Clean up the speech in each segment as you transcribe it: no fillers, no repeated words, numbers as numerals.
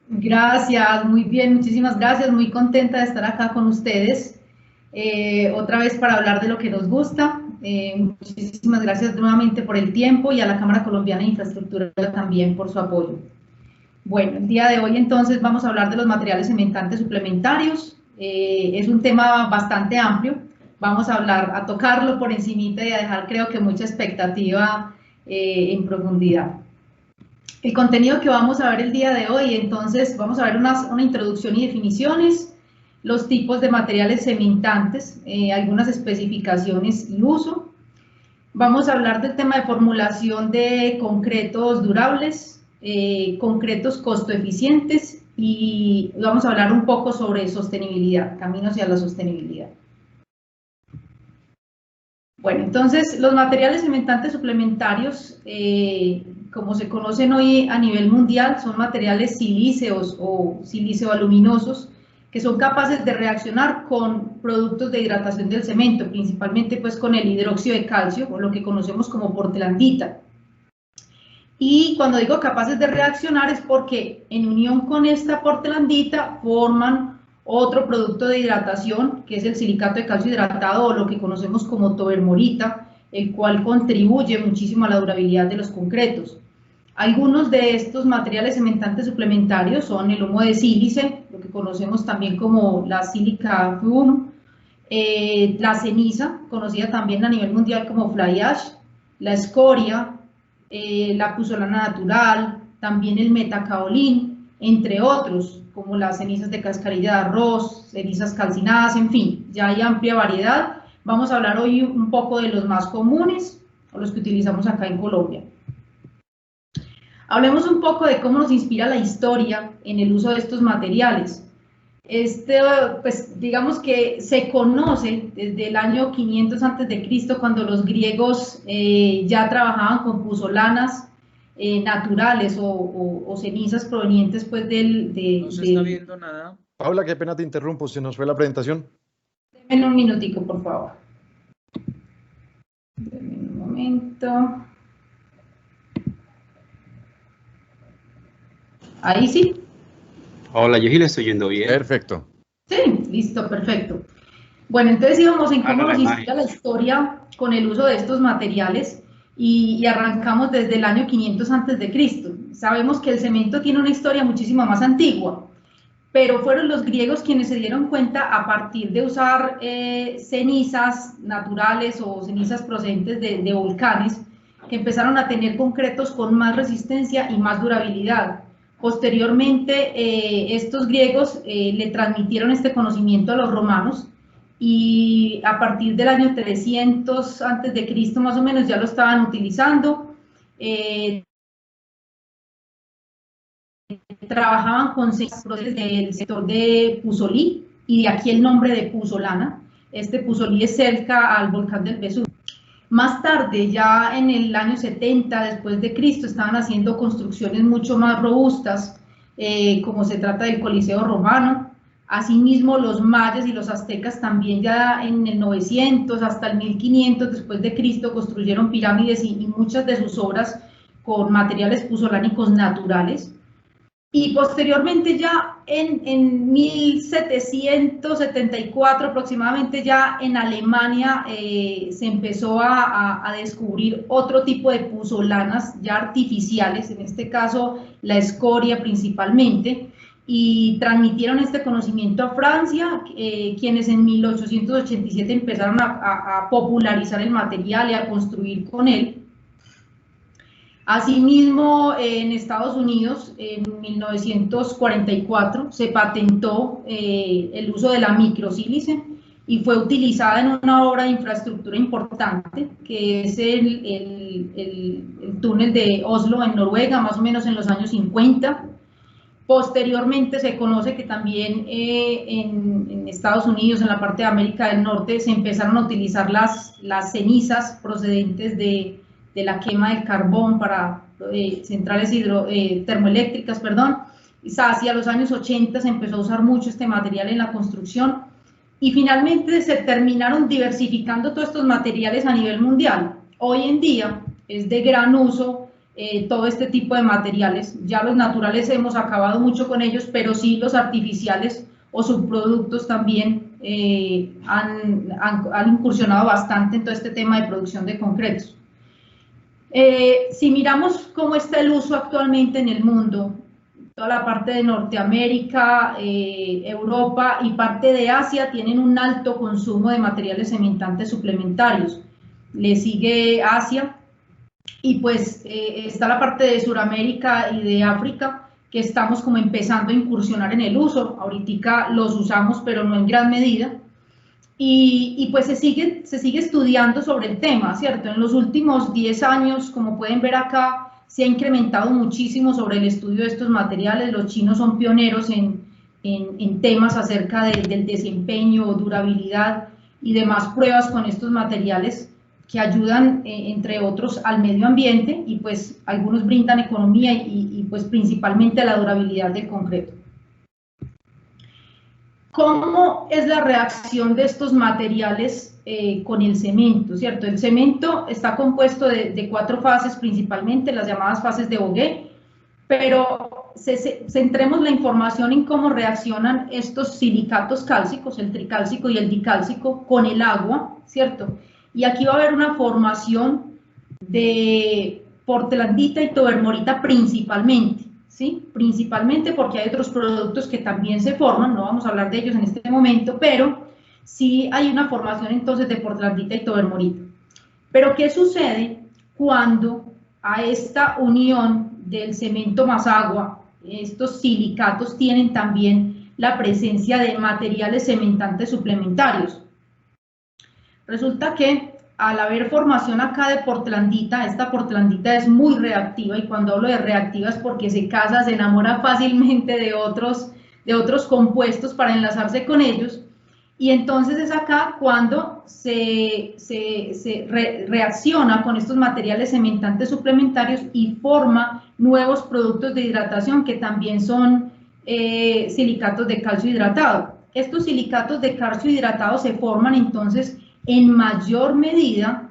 Gracias, muy bien, muchísimas gracias, muy contenta de estar acá con ustedes, otra vez para hablar de lo que nos gusta. Muchísimas gracias nuevamente por el tiempo y a la Cámara Colombiana de Infraestructura también por su apoyo. Bueno, el día de hoy entonces vamos a hablar de los materiales cementantes suplementarios. Es un tema bastante amplio, vamos a hablar, a tocarlo por encimita y a dejar creo que mucha expectativa en profundidad. El contenido que vamos a ver el día de hoy, entonces vamos a ver una introducción y definiciones, los tipos de materiales cementantes, algunas especificaciones y uso. Vamos a hablar del tema de formulación de concretos durables, concretos costo eficientes y vamos a hablar un poco sobre sostenibilidad, camino hacia la sostenibilidad. Bueno, entonces los materiales cementantes suplementarios, como se conocen hoy a nivel mundial, son materiales silíceos o silíceo-aluminosos que son capaces de reaccionar con productos de hidratación del cemento, principalmente pues con el hidróxido de calcio, o lo que conocemos como portlandita. Y cuando digo capaces de reaccionar es porque en unión con esta portlandita forman otro producto de hidratación, que es el silicato de calcio hidratado o lo que conocemos como tobermolita, el cual contribuye muchísimo a la durabilidad de los concretos. Algunos de estos materiales cementantes suplementarios son el humo de sílice, lo que conocemos también como la sílica fume, la ceniza, conocida también a nivel mundial como fly ash, la escoria, la puzolana natural, también el metacaolín, entre otros, como las cenizas de cascarilla de arroz, cenizas calcinadas, en fin, ya hay amplia variedad. Vamos a hablar hoy un poco de los más comunes, o los que utilizamos acá en Colombia. Hablemos un poco de cómo nos inspira la historia en el uso de estos materiales. Pues digamos que se conoce desde el año 500 a.C., cuando los griegos ya trabajaban con puzolanas naturales o cenizas provenientes pues No se está viendo nada. Paula, qué pena te interrumpo, se nos fue la presentación. Denme un minutico, por favor. Denme un momento. Ahí sí. Hola, yo sí le estoy yendo bien. Perfecto. Sí, listo, perfecto. Bueno, entonces íbamos en cómo nos inspira la historia con el uso de estos materiales y arrancamos desde el año 500 a.C. Sabemos que el cemento tiene una historia muchísimo más antigua, pero fueron los griegos quienes se dieron cuenta a partir de usar cenizas naturales o cenizas procedentes de volcanes, que empezaron a tener concretos con más resistencia y más durabilidad. Posteriormente, estos griegos le transmitieron este conocimiento a los romanos y a partir del año 300 a.C. más o menos ya lo estaban utilizando. Trabajaban con cenizas del sector de Puzolí y de aquí el nombre de puzolana. Este Puzolí es cerca al volcán del Vesubio. Más tarde, ya en el año 70 después de Cristo, estaban haciendo construcciones mucho más robustas, como se trata del Coliseo Romano. Asimismo, los mayas y los aztecas también ya en el 900 hasta el 1500 después de Cristo construyeron pirámides y muchas de sus obras con materiales puzolánicos naturales. Y posteriormente ya en 1774 aproximadamente ya en Alemania se empezó a descubrir otro tipo de puzolanas ya artificiales, en este caso la escoria principalmente, y transmitieron este conocimiento a Francia, quienes en 1887 empezaron a popularizar el material y a construir con él. Asimismo, en Estados Unidos, en 1944, se patentó el uso de la microsílice y fue utilizada en una obra de infraestructura importante, que es el túnel de Oslo en Noruega, más o menos en los años 50. Posteriormente se conoce que también en Estados Unidos, en la parte de América del Norte, se empezaron a utilizar las cenizas procedentes de la quema del carbón para centrales termoeléctricas, perdón. Hacia los años 80 se empezó a usar mucho este material en la construcción y finalmente se terminaron diversificando todos estos materiales a nivel mundial. Hoy en día es de gran uso todo este tipo de materiales. Ya los naturales hemos acabado mucho con ellos, pero sí los artificiales o subproductos también han incursionado bastante en todo este tema de producción de concretos. Si miramos cómo está el uso actualmente en el mundo, toda la parte de Norteamérica, Europa y parte de Asia tienen un alto consumo de materiales cementantes suplementarios. Le sigue Asia y pues está la parte de Sudamérica y de África, que estamos como empezando a incursionar en el uso. Ahorita los usamos, pero no en gran medida. Y pues se sigue estudiando sobre el tema, ¿cierto? En los últimos 10 años, como pueden ver acá, se ha incrementado muchísimo sobre el estudio de estos materiales. Los chinos son pioneros en temas acerca del desempeño, durabilidad y demás pruebas con estos materiales que ayudan, entre otros, al medio ambiente, y pues algunos brindan economía y pues principalmente la durabilidad del concreto. ¿Cómo es la reacción de estos materiales con el cemento, ¿cierto? El cemento está compuesto de 4 fases principalmente, las llamadas fases de Vogt, pero centremos la información en cómo reaccionan estos silicatos cálcicos, el tricálcico y el dicálcico, con el agua, ¿cierto? Y aquí va a haber una formación de portlandita y tobermorita principalmente, ¿sí? Principalmente porque hay otros productos que también se forman, no vamos a hablar de ellos en este momento, pero sí hay una formación entonces de portlandita y tobermorita. Pero ¿qué sucede cuando a esta unión del cemento más agua, estos silicatos tienen también la presencia de materiales cementantes suplementarios? Resulta que al haber formación acá de portlandita, esta portlandita es muy reactiva, y cuando hablo de reactiva es porque se casa, se enamora fácilmente de otros compuestos para enlazarse con ellos, y entonces es acá cuando se reacciona con estos materiales cementantes suplementarios y forma nuevos productos de hidratación que también son silicatos de calcio hidratado. Estos silicatos de calcio hidratado se forman entonces en mayor medida,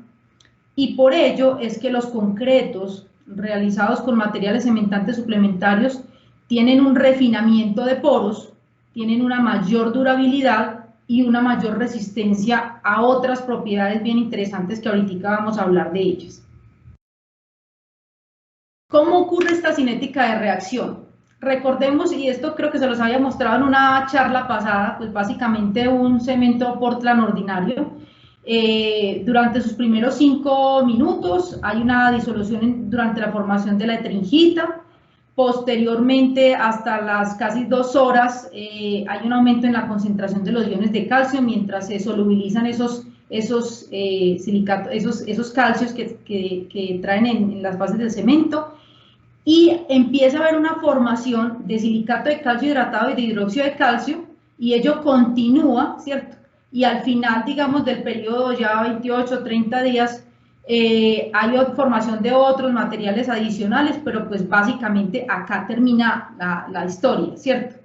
y por ello es que los concretos realizados con materiales cementantes suplementarios tienen un refinamiento de poros, tienen una mayor durabilidad y una mayor resistencia a otras propiedades bien interesantes que ahorita vamos a hablar de ellas. ¿Cómo ocurre esta cinética de reacción? Recordemos, y esto creo que se los había mostrado en una charla pasada, pues básicamente un cemento Portland ordinario. Durante sus primeros 5 minutos hay una disolución durante la formación de la etringita. Posteriormente, hasta las casi 2 horas, hay un aumento en la concentración de los iones de calcio mientras se solubilizan esos silicatos, esos calcios que traen en las fases del cemento, y empieza a haber una formación de silicato de calcio hidratado y de hidróxido de calcio, y ello continúa, ¿cierto? Y al final, digamos, del periodo ya 28 o 30 días, hay formación de otros materiales adicionales, pero pues básicamente acá termina la historia, ¿cierto?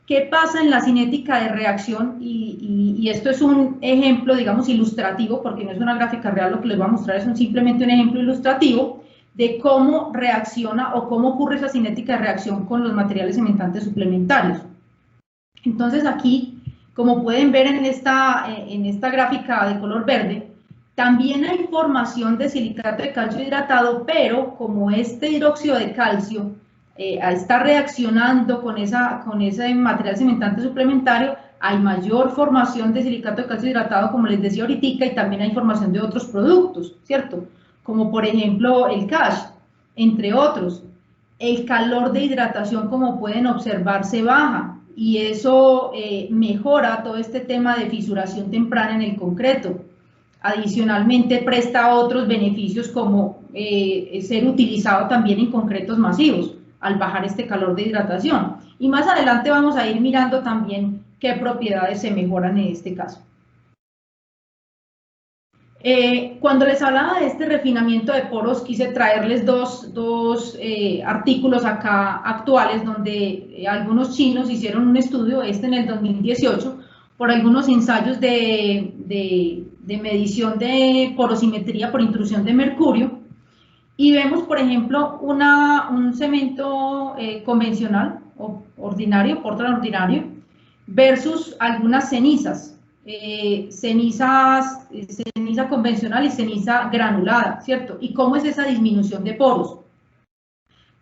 ¿Qué pasa en la cinética de reacción? Y esto es un ejemplo, digamos, ilustrativo, porque no es una gráfica real, lo que les voy a mostrar es simplemente un ejemplo ilustrativo de cómo reacciona o cómo ocurre esa cinética de reacción con los materiales cementantes suplementarios. Entonces aquí, como pueden ver en esta gráfica de color verde, también hay formación de silicato de calcio hidratado, pero como este hidróxido de calcio está reaccionando con ese material cementante suplementario, hay mayor formación de silicato de calcio hidratado, como les decía ahorita, y también hay formación de otros productos, ¿cierto? Como por ejemplo el cash, entre otros. El calor de hidratación, como pueden observar, se baja, y eso mejora todo este tema de fisuración temprana en el concreto. Adicionalmente presta otros beneficios, como ser utilizado también en concretos masivos al bajar este calor de hidratación, y más adelante vamos a ir mirando también qué propiedades se mejoran en este caso. Cuando les hablaba de este refinamiento de poros, quise traerles dos artículos acá actuales, donde algunos chinos hicieron un estudio, en el 2018, por algunos ensayos de medición de porosimetría por intrusión de mercurio, y vemos, por ejemplo, un cemento convencional, o ordinario, Portland ordinario, versus algunas cenizas, ceniza convencional y ceniza granulada, ¿cierto? ¿Y cómo es esa disminución de poros?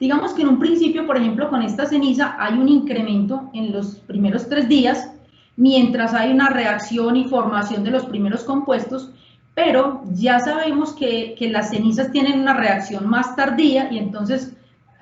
Digamos que en un principio, por ejemplo, con esta ceniza hay un incremento en los primeros 3 días, mientras hay una reacción y formación de los primeros compuestos, pero ya sabemos que las cenizas tienen una reacción más tardía, y entonces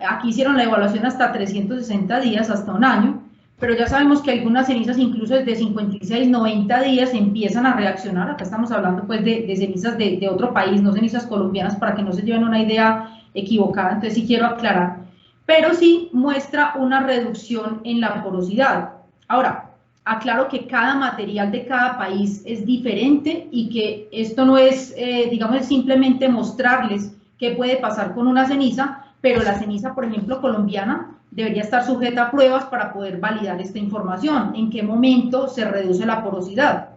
aquí hicieron la evaluación hasta 360 días, hasta un año, pero ya sabemos que algunas cenizas incluso desde 56, 90 días empiezan a reaccionar. Acá estamos hablando pues de cenizas de otro país, no cenizas colombianas, para que no se lleven una idea equivocada, entonces sí quiero aclarar, pero sí muestra una reducción en la porosidad. Ahora, aclaro que cada material de cada país es diferente y que esto no es, digamos, simplemente mostrarles qué puede pasar con una ceniza, pero la ceniza, por ejemplo, colombiana, debería estar sujeta a pruebas para poder validar esta información, en qué momento se reduce la porosidad.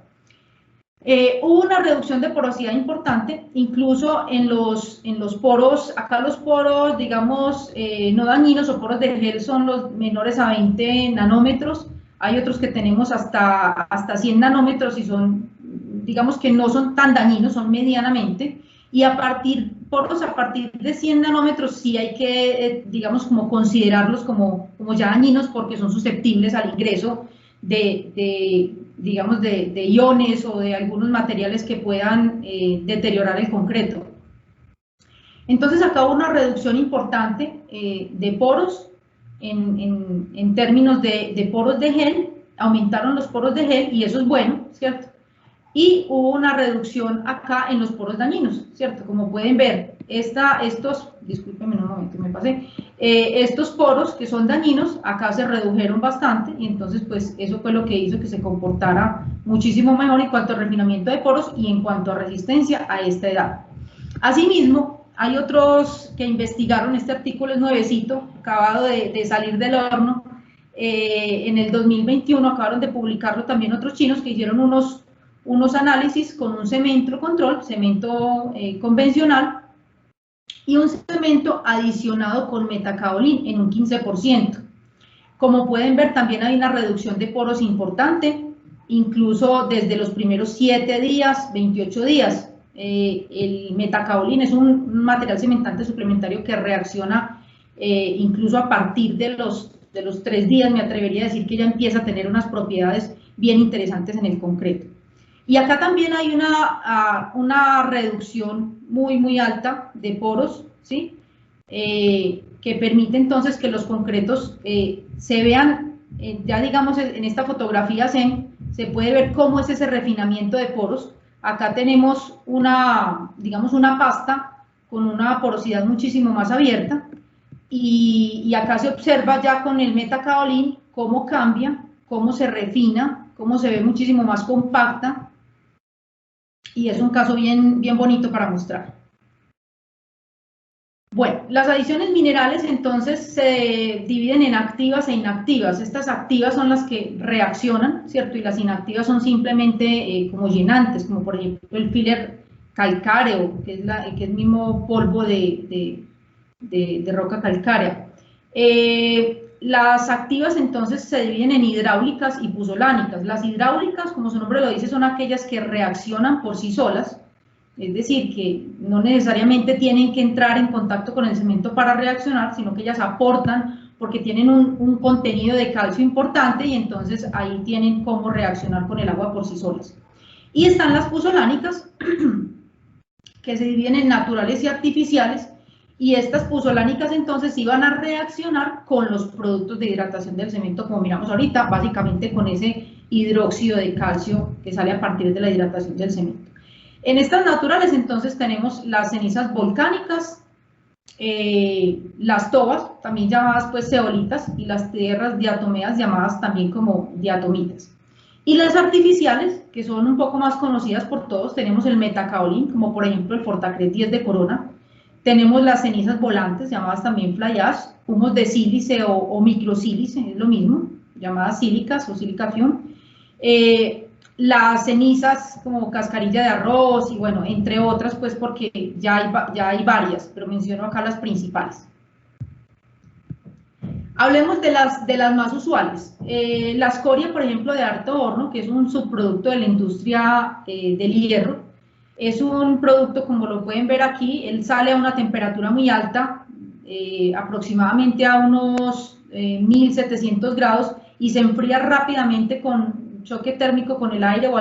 Hubo una reducción de porosidad importante, incluso en los poros. Acá los poros, digamos, no dañinos o poros de gel son los menores a 20 nanómetros, hay otros que tenemos hasta 100 nanómetros y son, digamos que no son tan dañinos, son medianamente, y poros a partir de 100 nanómetros sí hay que, digamos, como considerarlos como ya dañinos, porque son susceptibles al ingreso digamos, de iones o de algunos materiales que puedan deteriorar el concreto. Entonces acá hubo una reducción importante de poros, en términos de poros de gel, aumentaron los poros de gel, y eso es bueno, ¿cierto? Y hubo una reducción acá en los poros dañinos, ¿cierto? Como pueden ver, discúlpenme un momento, me pasé, estos poros que son dañinos, acá se redujeron bastante, y entonces pues eso fue lo que hizo que se comportara muchísimo mejor en cuanto a refinamiento de poros y en cuanto a resistencia a esta edad. Asimismo, hay otros que investigaron, este artículo es nuevecito, acabado de salir del horno, en el 2021 acabaron de publicarlo también otros chinos que hicieron unos análisis con un cemento control, cemento convencional, y un cemento adicionado con metacaolín en un 15%. Como pueden ver, también hay una reducción de poros importante, incluso desde los primeros 7 días, 28 días. El metacaolín es un material cementante suplementario que reacciona incluso a partir de los 3 días, me atrevería a decir que ya empieza a tener unas propiedades bien interesantes en el concreto. Y acá también hay una reducción muy alta de poros, ¿sí? Que permite entonces que los concretos se vean, ya digamos en esta fotografía se puede ver cómo es ese refinamiento de poros. Acá tenemos digamos una pasta con una porosidad muchísimo más abierta, y acá se observa ya con el metacaolín cómo cambia, cómo se refina, cómo se ve muchísimo más compacta, y es un caso bien bonito para mostrar. Bueno, las adiciones minerales entonces se dividen en activas e inactivas. Estas activas son las que reaccionan, ¿cierto? Y las inactivas son simplemente como llenantes, como por ejemplo el filler calcáreo, que es el mismo polvo de roca calcárea. Las activas entonces se dividen en hidráulicas y puzolánicas. Las hidráulicas, como su nombre lo dice, son aquellas que reaccionan por sí solas, es decir, que no necesariamente tienen que entrar en contacto con el cemento para reaccionar, sino que ellas aportan porque tienen un contenido de calcio importante, y entonces ahí tienen cómo reaccionar con el agua por sí solas. Y están las puzolánicas, que se dividen en naturales y artificiales, y estas puzolánicas entonces iban a reaccionar con los productos de hidratación del cemento, como miramos ahorita, básicamente con ese hidróxido de calcio que sale a partir de la hidratación del cemento. En estas naturales entonces tenemos las cenizas volcánicas, las tobas, también llamadas pues zeolitas, y las tierras diatomeas, llamadas también como diatomitas. Y las artificiales, que son un poco más conocidas por todos, tenemos el metacaolín, como por ejemplo el Fortacret 10 de Corona. Tenemos las cenizas volantes, llamadas también fly ash, humos de sílice o microsílice, es lo mismo, llamadas sílicas o silicación. las cenizas como cascarilla de arroz y bueno, entre otras, pues porque ya hay varias, pero menciono acá las principales. Hablemos de las más usuales. La escoria, por ejemplo, de alto horno, que es un subproducto de la industria del hierro, es un producto, como lo pueden ver aquí, él sale a una temperatura muy alta, aproximadamente a unos 1700 grados, y se enfría rápidamente con choque térmico con el aire o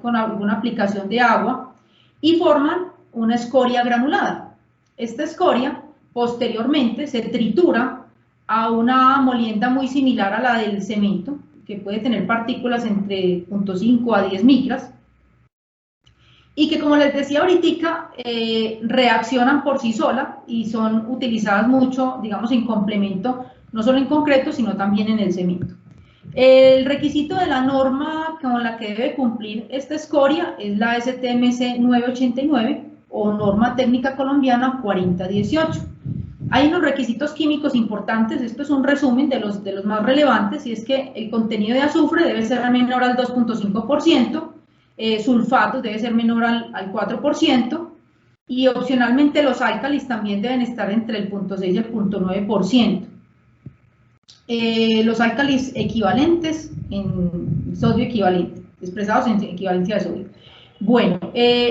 con alguna aplicación de agua, y forman una escoria granulada. Esta escoria, posteriormente, se tritura a una molienda muy similar a la del cemento, que puede tener partículas entre 0.5 a 10 micras, y que, como les decía ahorita, reaccionan por sí solas y son utilizadas mucho, digamos, en complemento, no solo en concreto, sino también en el cemento. El requisito de la norma con la que debe cumplir esta escoria es la STMC 989 o Norma Técnica Colombiana 4018. Hay unos requisitos químicos importantes, esto es un resumen de los más relevantes, y es que el contenido de azufre debe ser menor al 2.5%, sulfatos debe ser menor al 4%, y opcionalmente los álcalis también deben estar entre el 0.6 y el 0.9%. Los álcalis equivalentes en sodio equivalente, expresados en equivalencia de sodio. Bueno,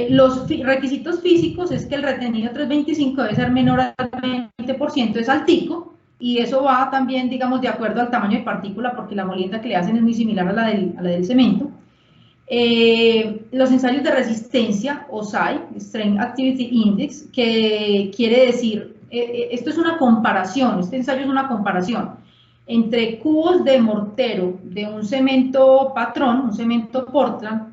los requisitos físicos es que el retenido 325 debe ser menor al 20%, es altico, y eso va también, digamos, de acuerdo al tamaño de partícula, porque la molienda que le hacen es muy similar a la del cemento. Los ensayos de resistencia, o SAI, Strength Activity Index, que quiere decir, esto es una comparación, este ensayo es una comparación entre cubos de mortero de un cemento patrón, un cemento Portland,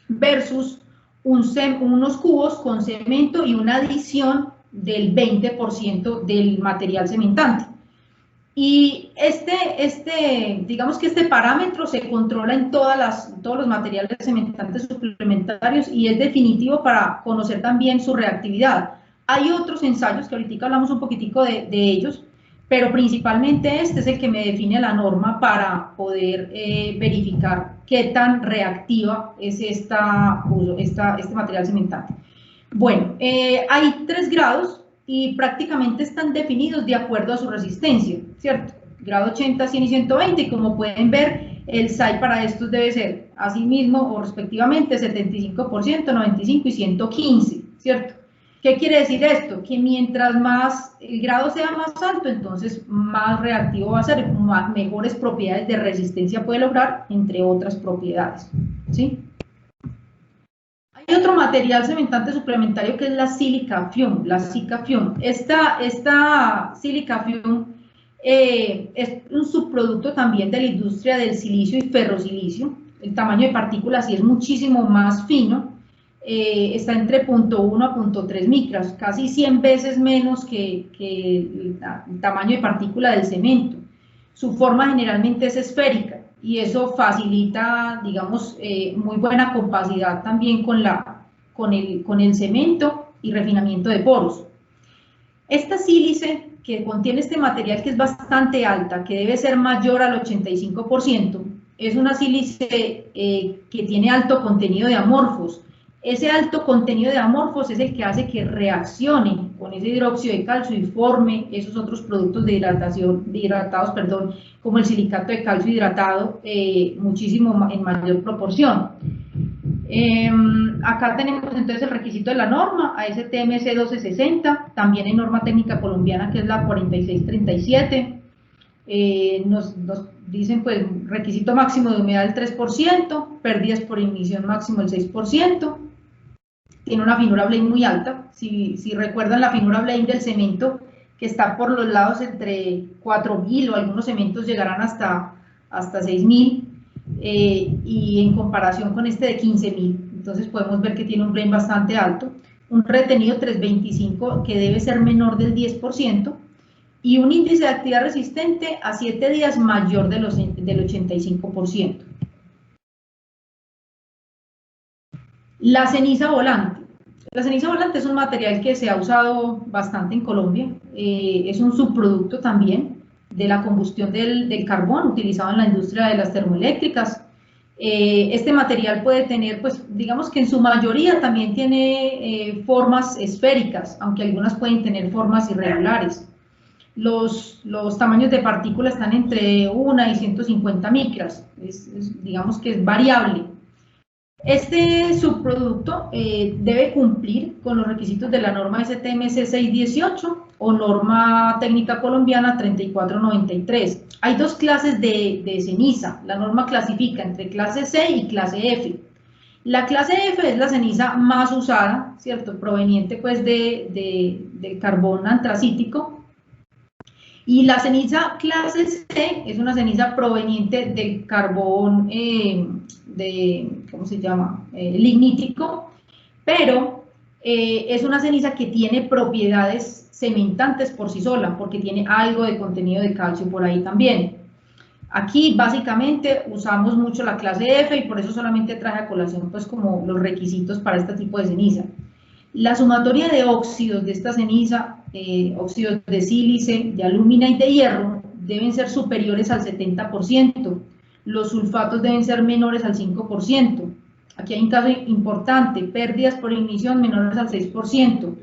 versus unos cubos con cemento y una adición del 20% del material cementante. Y digamos que este parámetro se controla en todos los materiales cementantes suplementarios y es definitivo para conocer también su reactividad. Hay otros ensayos que ahorita hablamos un poquitico de ellos, pero principalmente este es el que me define la norma para poder verificar qué tan reactiva es este material cementante. Bueno, hay 3 grados y prácticamente están definidos de acuerdo a su resistencia, ¿cierto? Grado 80, 100 y 120, y como pueden ver, el SAI para estos debe ser así mismo o respectivamente 75%, 95% y 115, ¿cierto? ¿Qué quiere decir esto? Que mientras más el grado sea más alto, entonces más reactivo va a ser, mejores propiedades de resistencia puede lograr, entre otras propiedades, ¿sí? Hay otro material cementante suplementario que es la silica fume, la Silica Fume. Esta silica fume es un subproducto también de la industria del silicio y ferrosilicio. El tamaño de partículas sí es muchísimo más fino, está entre 0.1 a 0.3 micras, casi 100 veces menos que el tamaño de partícula del cemento. Su forma generalmente es esférica y eso facilita, digamos, muy buena compacidad también con el cemento y refinamiento de poros. Esta sílice que contiene este material, que es bastante alta, que debe ser mayor al 85%, es una sílice que tiene alto contenido de amorfos. Ese alto contenido de amorfos es el que hace que reaccione con ese hidróxido de calcio y forme esos otros productos hidratados, como el silicato de calcio hidratado, muchísimo en mayor proporción. Acá tenemos entonces el requisito de la norma, ASTM C 1260, también en norma técnica colombiana que es la 4637. Nos dicen pues requisito máximo de humedad del 3%, pérdidas por ignición máximo del 6%, tiene una finura Blaine muy alta. Si recuerdan la finura Blaine del cemento, que está por los lados entre 4000 o algunos cementos llegarán hasta 6000, y en comparación con este de 15000, entonces podemos ver que tiene un Blaine bastante alto, un retenido 325 que debe ser menor del 10%, y un índice de actividad resistente a 7 días mayor del 85%. La ceniza volante. La ceniza volante es un material que se ha usado bastante en Colombia, es un subproducto también de la combustión del carbón utilizado en la industria de las termoeléctricas. Este material puede tener, pues digamos que en su mayoría también tiene formas esféricas, aunque algunas pueden tener formas irregulares. Los tamaños de partículas están entre 1 y 150 micras, digamos que es variable. Este subproducto debe cumplir con los requisitos de la norma STMS 618 o norma técnica colombiana 3493. Hay dos clases de ceniza. La norma clasifica entre clase C y clase F. La clase F es la ceniza más usada, ¿cierto? Proveniente pues del carbón antracítico. Y la ceniza clase C es una ceniza proveniente del carbón ¿cómo se llama? Lignítico, pero es una ceniza que tiene propiedades cementantes por sí sola, porque tiene algo de contenido de calcio por ahí también. Aquí básicamente usamos mucho la clase F y por eso solamente traje a colación pues como los requisitos para este tipo de ceniza. La sumatoria de óxidos de esta ceniza, óxidos de sílice, de alúmina y de hierro, deben ser superiores al 70%. Los sulfatos deben ser menores al 5%. Aquí hay un caso importante, pérdidas por ignición menores al 6%.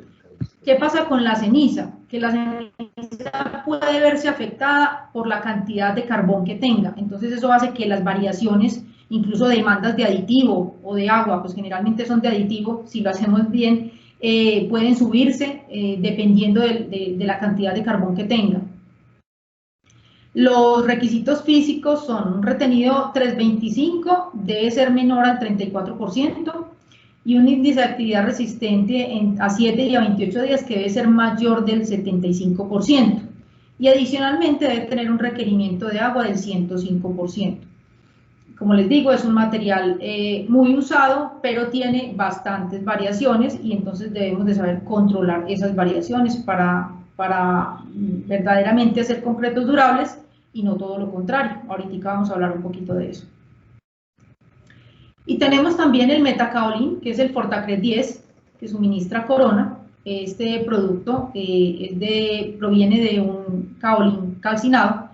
¿Qué pasa con la ceniza? Que la ceniza puede verse afectada por la cantidad de carbón que tenga. Entonces eso hace que las variaciones, incluso demandas de aditivo o de agua, pues generalmente son de aditivo, si lo hacemos bien, pueden subirse dependiendo de la cantidad de carbón que tenga. Los requisitos físicos son un retenido 325, debe ser menor al 34%, y un índice de actividad resistente a 7 y a 28 días que debe ser mayor del 75%. Y adicionalmente debe tener un requerimiento de agua del 105%. Como les digo, es un material muy usado, pero tiene bastantes variaciones y entonces debemos de saber controlar esas variaciones para verdaderamente hacer concretos durables y no todo lo contrario. Ahorita vamos a hablar un poquito de eso. Y tenemos también el metacaolín, que es el Fortacret 10, que suministra Corona. Este producto proviene de un caolín calcinado,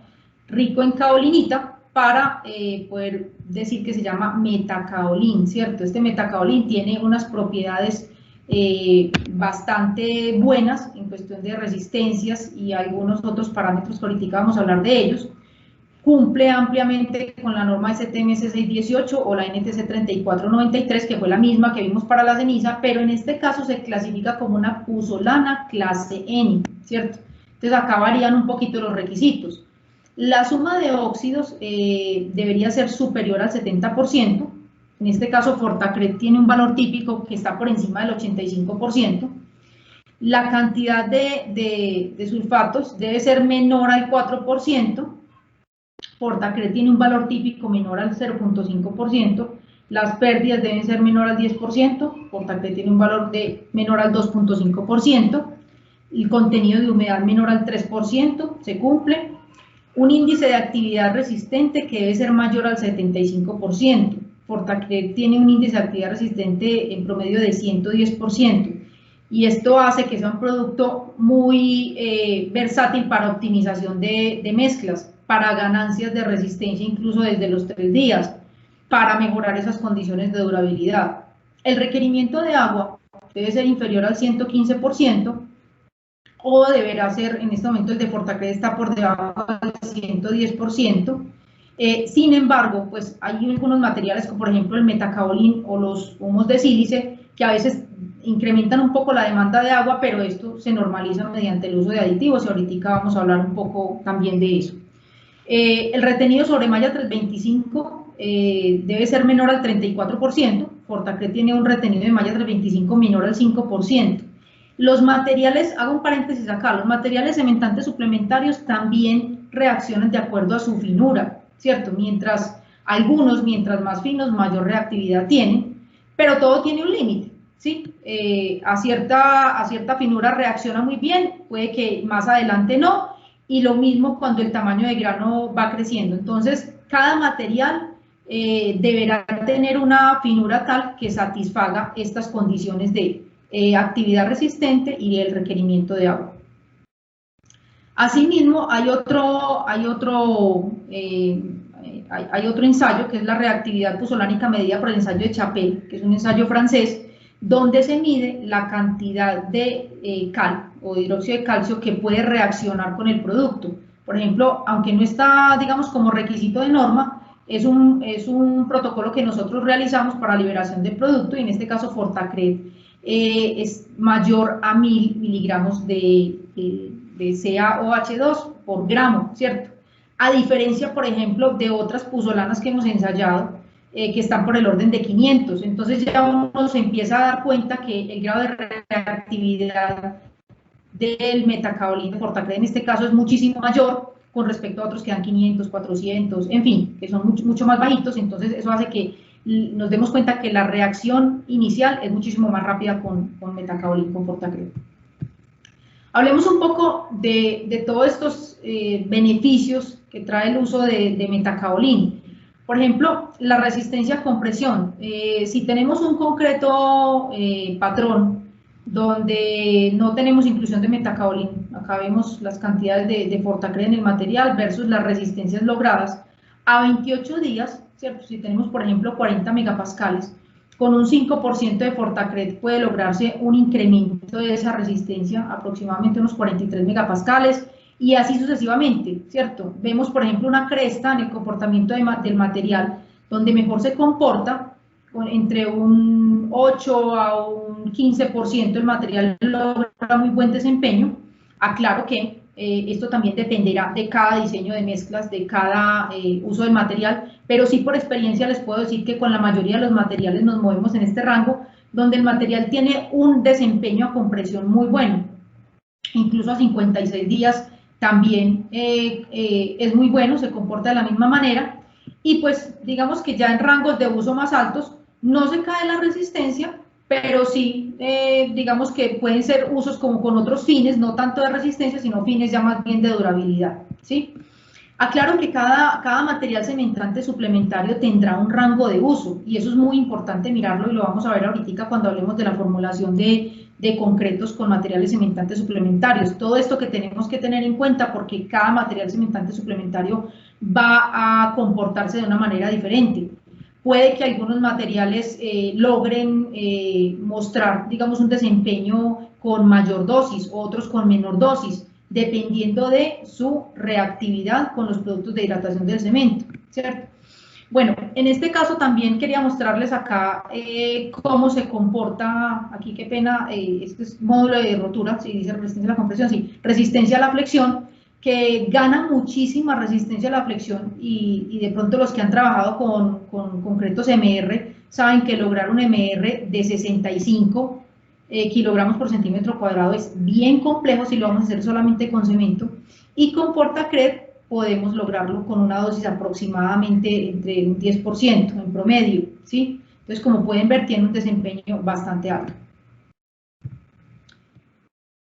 rico en caolinita, para poder decir que se llama metacaolín, ¿cierto? Este metacaolín tiene unas propiedades bastante buenas en cuestión de resistencias y algunos otros parámetros que ahorita vamos a hablar de ellos. Cumple ampliamente con la norma STMS 618 o la NTC 3493, que fue la misma que vimos para la ceniza, pero en este caso se clasifica como una puzolana clase N, ¿cierto? Entonces acá varían un poquito los requisitos. La suma de óxidos debería ser superior al 70%. En este caso, Fortacret tiene un valor típico que está por encima del 85%. La cantidad de sulfatos debe ser menor al 4%. Fortacret tiene un valor típico menor al 0.5%. Las pérdidas deben ser menor al 10%. Fortacret tiene un valor menor al 2.5%. El contenido de humedad menor al 3%, se cumple. Un índice de actividad resistente que debe ser mayor al 75%. Fortacret tiene un índice de actividad resistente en promedio de 110%. Y esto hace que sea un producto muy versátil para optimización de mezclas, para ganancias de resistencia incluso desde los 3 días, para mejorar esas condiciones de durabilidad. El requerimiento de agua debe ser inferior al 115%, o deberá ser, en este momento el de Fortacret está por debajo del 110%. Sin embargo, pues hay algunos materiales como por ejemplo el metacaolín o los humos de sílice que a veces incrementan un poco la demanda de agua, pero esto se normaliza mediante el uso de aditivos y ahorita vamos a hablar un poco también de eso. El retenido sobre malla 325 debe ser menor al 34%. Fortacret tiene un retenido de malla 325 menor al 5%. Los materiales, hago un paréntesis acá, los materiales cementantes suplementarios también reaccionan de acuerdo a su finura, ¿cierto? Mientras más finos, mayor reactividad tienen, pero todo tiene un límite, ¿sí? A cierta finura reacciona muy bien, puede que más adelante no, y lo mismo cuando el tamaño de grano va creciendo. Entonces, cada material deberá tener una finura tal que satisfaga estas condiciones de actividad resistente y el requerimiento de agua. Asimismo, hay otro hay otro ensayo que es la reactividad puzolánica medida por el ensayo de Chapelle, que es un ensayo francés, donde se mide la cantidad de cal o de hidróxido de calcio que puede reaccionar con el producto. Por ejemplo, aunque no está, digamos, como requisito de norma, es un protocolo que nosotros realizamos para liberación del producto, y en este caso Fortacred es mayor a 1000 miligramos de CaOH2 por gramo, ¿cierto? A diferencia, por ejemplo, de otras puzolanas que hemos ensayado, que están por el orden de 500. Entonces ya uno se empieza a dar cuenta que el grado de reactividad del metacaolín, Fortacred en este caso, es muchísimo mayor con respecto a otros que dan 500, 400, en fin, que son mucho más bajitos. Entonces eso hace que nos demos cuenta que la reacción inicial es muchísimo más rápida con metacaolín, con Fortacred. Hablemos un poco de todos estos beneficios que trae el uso de metacaolín. Por ejemplo, la resistencia a compresión. Si tenemos un concreto patrón donde no tenemos inclusión de metacaolín, acá vemos las cantidades de Fortacred en el material versus las resistencias logradas, a 28 días, ¿cierto? Si tenemos, por ejemplo, 40 megapascales, con un 5% de Fortacred puede lograrse un incremento de esa resistencia, aproximadamente unos 43 megapascales, y así sucesivamente, ¿cierto? Vemos, por ejemplo, una cresta en el comportamiento del material, donde mejor se comporta, entre un 8 a un 15% el material logra muy buen desempeño. Aclaro que esto también dependerá de cada diseño de mezclas, de cada uso del material, pero sí por experiencia les puedo decir que con la mayoría de los materiales nos movemos en este rango, donde el material tiene un desempeño a compresión muy bueno, incluso a 56 días también es muy bueno, se comporta de la misma manera, y pues digamos que ya en rangos de uso más altos no se cae la resistencia, pero sí digamos que pueden ser usos como con otros fines, no tanto de resistencia, sino fines ya más bien de durabilidad, ¿sí? Aclaro que cada material cementante suplementario tendrá un rango de uso, y eso es muy importante mirarlo, y lo vamos a ver ahorita cuando hablemos de la formulación de concretos con materiales cementantes suplementarios. Todo esto que tenemos que tener en cuenta, porque cada material cementante suplementario va a comportarse de una manera diferente. Puede que algunos materiales logren mostrar, digamos, un desempeño con mayor dosis, otros con menor dosis, dependiendo de su reactividad con los productos de hidratación del cemento, ¿cierto? Bueno, en este caso también quería mostrarles acá cómo se comporta, aquí qué pena, este es módulo de rotura, si dice resistencia a la compresión, sí, resistencia a la flexión, que gana muchísima resistencia a la flexión, y de pronto los que han trabajado con concretos MR saben que lograr un MR de 65 kilogramos por centímetro cuadrado es bien complejo si lo vamos a hacer solamente con cemento, y con Fortacred podemos lograrlo con una dosis aproximadamente entre un 10% en promedio, ¿sí? Entonces, como pueden ver, tiene un desempeño bastante alto.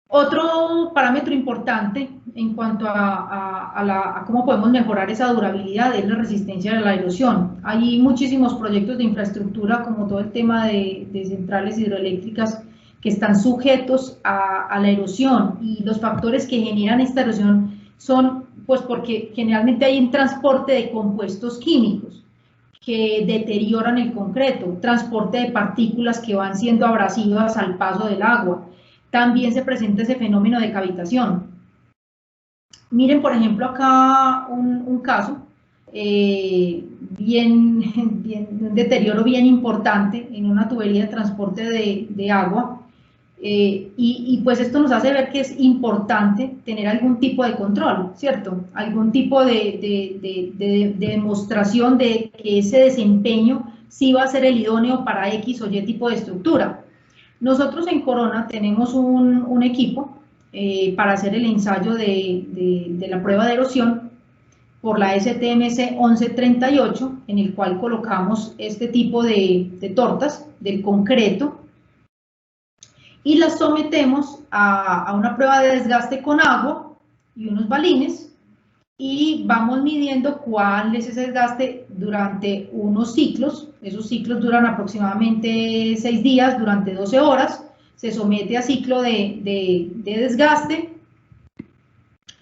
Otro parámetro importante en cuanto a cómo podemos mejorar esa durabilidad es la resistencia a la erosión. Hay muchísimos proyectos de infraestructura, como todo el tema de centrales hidroeléctricas, que están sujetos a la erosión, y los factores que generan esta erosión son, pues, porque generalmente hay un transporte de compuestos químicos que deterioran el concreto, transporte de partículas que van siendo abrasivas al paso del agua. También se presenta ese fenómeno de cavitación. Miren, por ejemplo, acá un caso, un deterioro bien importante en una tubería de transporte de agua, y pues esto nos hace ver que es importante tener algún tipo de control, ¿cierto? Algún tipo de demostración de que ese desempeño sí va a ser el idóneo para X o Y tipo de estructura. Nosotros en Corona tenemos un equipo para hacer el ensayo de la prueba de erosión por la STMC 1138, en el cual colocamos este tipo de tortas del concreto y las sometemos a una prueba de desgaste con agua y unos balines, y vamos midiendo cuál es ese desgaste durante unos ciclos. Esos ciclos duran aproximadamente 6 días, durante 12 horas, se somete a ciclo de desgaste,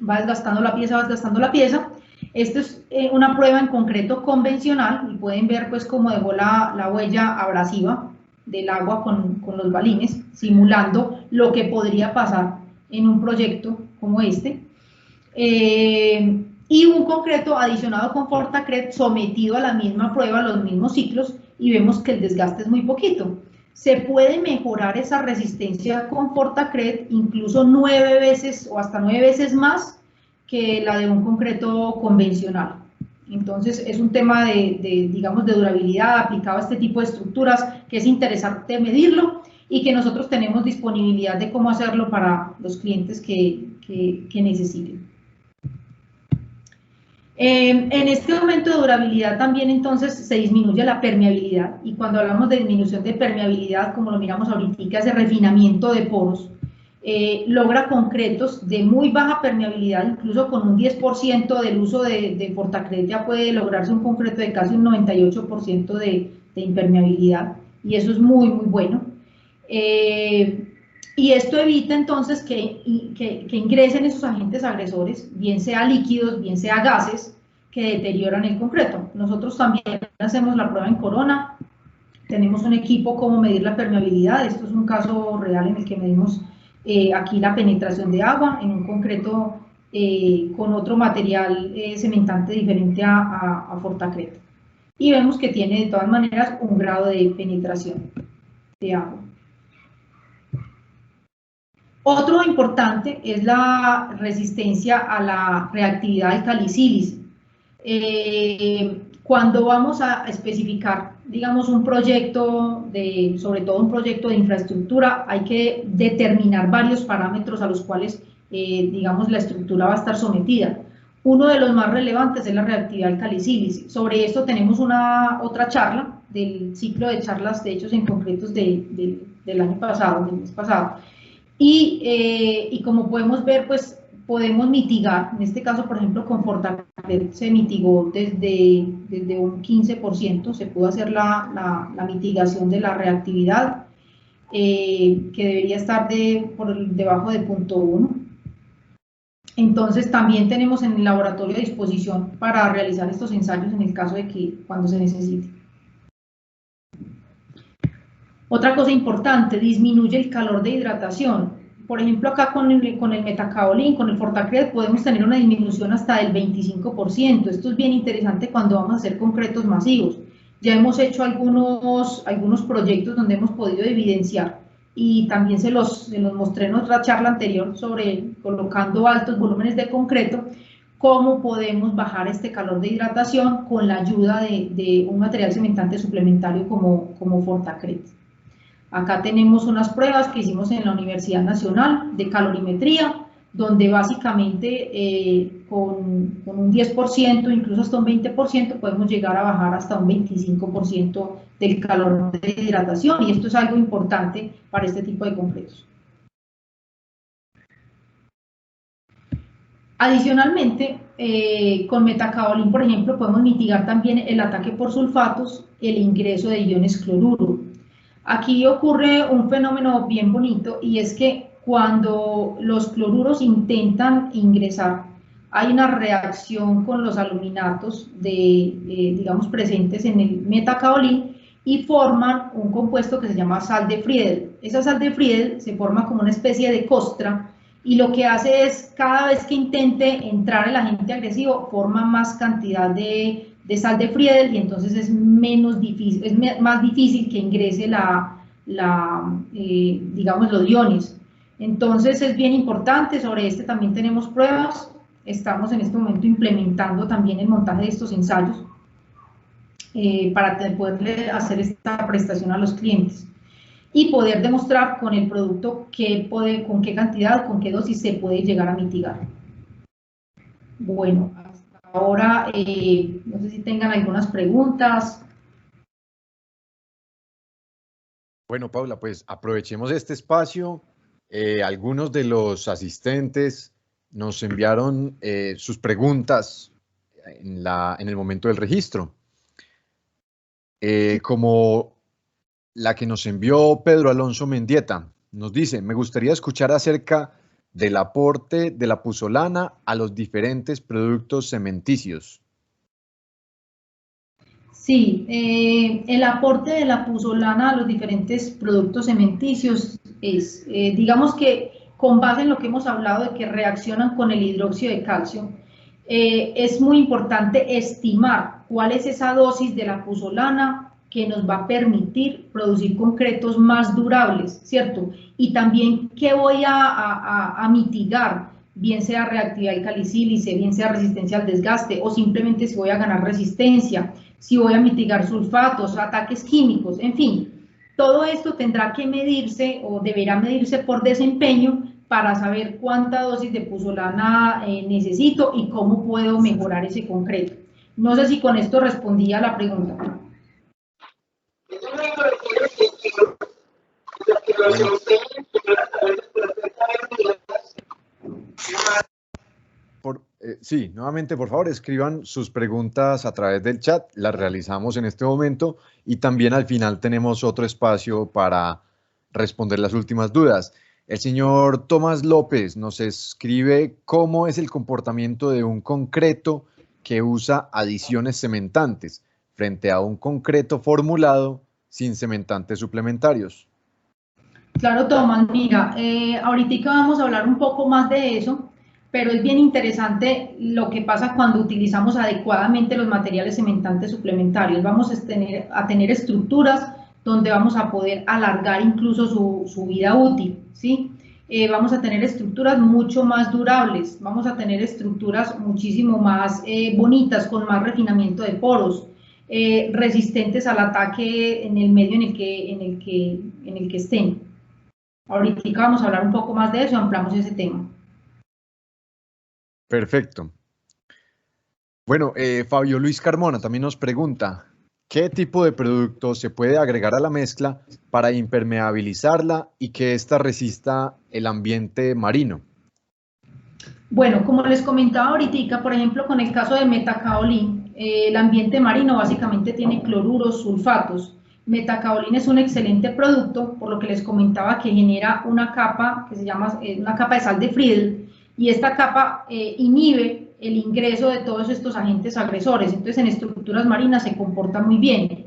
va desgastando la pieza, Esto es una prueba en concreto convencional y pueden ver pues cómo dejó la huella abrasiva del agua con los balines, simulando lo que podría pasar en un proyecto como este. Y un concreto adicionado con Fortacret sometido a la misma prueba, a los mismos ciclos, y vemos que el desgaste es muy poquito. Se puede mejorar esa resistencia con Fortacret incluso 9 veces o hasta 9 veces más que la de un concreto convencional. Entonces es un tema digamos, de durabilidad aplicado a este tipo de estructuras que es interesante medirlo y que nosotros tenemos disponibilidad de cómo hacerlo para los clientes que necesiten. En este aumento de durabilidad también entonces se disminuye la permeabilidad, y cuando hablamos de disminución de permeabilidad, como lo miramos ahorita, ese refinamiento de poros, logra concretos de muy baja permeabilidad, incluso con un 10% del uso de Fortacret ya puede lograrse un concreto de casi un 98% de impermeabilidad, y eso es muy bueno. Y esto evita entonces que ingresen esos agentes agresores, bien sea líquidos, bien sea gases, que deterioran el concreto. Nosotros también hacemos la prueba en Corona, tenemos un equipo como medir la permeabilidad. Esto es un caso real en el que medimos aquí la penetración de agua en un concreto con otro material cementante diferente a Fortacret. Y vemos que tiene de todas maneras un grado de penetración de agua. Otro importante es la resistencia a la reactividad del calicílice. Cuando vamos a especificar, digamos, un proyecto, sobre todo un proyecto de infraestructura, hay que determinar varios parámetros a los cuales, digamos, la estructura va a estar sometida. Uno de los más relevantes es la reactividad del calicílice. Sobre esto tenemos otra charla del ciclo de charlas de hechos en concretos del año pasado, del mes pasado. Y como podemos ver, pues podemos mitigar, en este caso, por ejemplo, con Fortacret se mitigó desde un 15%, se pudo hacer la mitigación de la reactividad, que debería estar debajo de 0.1. Entonces también tenemos en el laboratorio a disposición para realizar estos ensayos en el caso de que cuando se necesite. Otra cosa importante, disminuye el calor de hidratación. Por ejemplo, acá con el metacaolín, con el Fortacret, podemos tener una disminución hasta del 25%. Esto es bien interesante cuando vamos a hacer concretos masivos. Ya hemos hecho algunos proyectos donde hemos podido evidenciar, y también se los mostré en otra charla anterior sobre colocando altos volúmenes de concreto, cómo podemos bajar este calor de hidratación con la ayuda de un material cementante suplementario como Fortacret. Acá tenemos unas pruebas que hicimos en la Universidad Nacional de calorimetría, donde básicamente con un 10%, incluso hasta un 20%, podemos llegar a bajar hasta un 25% del calor de hidratación, y esto es algo importante para este tipo de concretos. Adicionalmente, con metacaolín, por ejemplo, podemos mitigar también el ataque por sulfatos, el ingreso de iones cloruro. Aquí ocurre un fenómeno bien bonito, y es que cuando los cloruros intentan ingresar, hay una reacción con los aluminatos digamos, presentes en el metacaolín, y forman un compuesto que se llama sal de Friedel. Esa sal de Friedel se forma como una especie de costra, y lo que hace es, cada vez que intente entrar el agente agresivo, forma más cantidad de sal de Friedel, y entonces es más difícil que ingrese digamos, los iones. Entonces es bien importante. Sobre este también tenemos pruebas. Estamos en este momento implementando también el montaje de estos ensayos para poder hacer esta prestación a los clientes y poder demostrar con el producto con qué cantidad, con qué dosis se puede llegar a mitigar. Bueno, hasta ahora no sé si tengan algunas preguntas. Bueno, Paula, pues aprovechemos este espacio. Algunos de los asistentes nos enviaron sus preguntas en el momento del registro. Como la que nos envió Pedro Alonso Mendieta, nos dice: me gustaría escuchar acerca del aporte de la puzolana a los diferentes productos cementicios. Sí, el aporte de la puzolana a los diferentes productos cementicios es, digamos que con base en lo que hemos hablado de que reaccionan con el hidróxido de calcio, es muy importante estimar cuál es esa dosis de la puzolana que nos va a permitir producir concretos más durables, ¿cierto? Y también qué voy a mitigar, bien sea reactividad al calicílice, bien sea resistencia al desgaste, o simplemente si voy a ganar resistencia, si voy a mitigar sulfatos, ataques químicos, en fin. Todo esto tendrá que medirse o deberá medirse por desempeño para saber cuánta dosis de puzolana necesito y cómo puedo mejorar ese concreto. No sé si con esto respondí a la pregunta. Sí, nuevamente, por favor, escriban sus preguntas a través del chat, las realizamos en este momento y también al final tenemos otro espacio para responder las últimas dudas. El señor Tomás López nos escribe cómo es el comportamiento de un concreto que usa adiciones cementantes frente a un concreto formulado sin cementantes suplementarios. Claro, Tomás, mira, ahorita vamos a hablar un poco más de eso, pero es bien interesante lo que pasa cuando utilizamos adecuadamente los materiales cementantes suplementarios. Vamos a tener estructuras donde vamos a poder alargar incluso su vida útil, ¿sí? Vamos a tener estructuras mucho más durables, vamos a tener estructuras muchísimo más bonitas, con más refinamiento de poros, resistentes al ataque en el medio en el que estén. Ahorita vamos a hablar un poco más de eso y ampliamos ese tema. Perfecto. Bueno, Fabio Luis Carmona también nos pregunta, ¿qué tipo de producto se puede agregar a la mezcla para impermeabilizarla y que ésta resista el ambiente marino? Bueno, como les comentaba ahorita, por ejemplo, con el caso de metacaolín, el ambiente marino básicamente tiene cloruros, sulfatos. Metacaolín es un excelente producto, por lo que les comentaba que genera una capa que se llama una capa de sal de Friedel, y esta capa inhibe el ingreso de todos estos agentes agresores, entonces en estructuras marinas se comporta muy bien.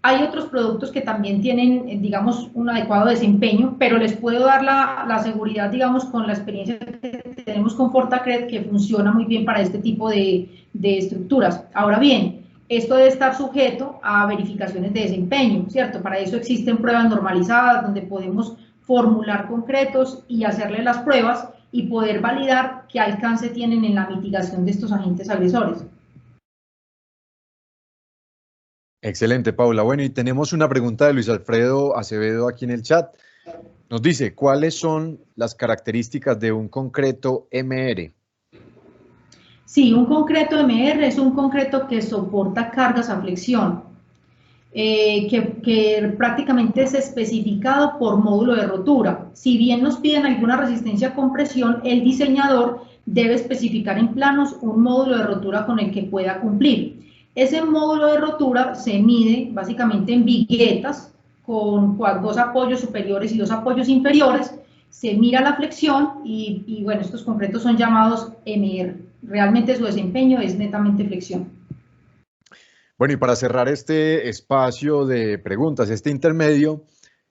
Hay otros productos que también tienen, digamos, un adecuado desempeño, pero les puedo dar la seguridad, digamos, con la experiencia que tenemos con Fortacred, que funciona muy bien para este tipo de estructuras. Ahora bien, esto debe estar sujeto a verificaciones de desempeño, ¿cierto? Para eso existen pruebas normalizadas donde podemos formular concretos y hacerle las pruebas y poder validar qué alcance tienen en la mitigación de estos agentes agresores. Excelente, Paula. Bueno, y tenemos una pregunta de Luis Alfredo Acevedo aquí en el chat. Nos dice, ¿cuáles son las características de un concreto MR? Sí, un concreto MR es un concreto que soporta cargas a flexión, que prácticamente es especificado por módulo de rotura. Si bien nos piden alguna resistencia a compresión, el diseñador debe especificar en planos un módulo de rotura con el que pueda cumplir. Ese módulo de rotura se mide básicamente en viguetas con 2 apoyos superiores y 2 apoyos inferiores, se mira la flexión y bueno, estos concretos son llamados MR. Realmente su desempeño es netamente flexión. Bueno, y para cerrar este espacio de preguntas, este intermedio,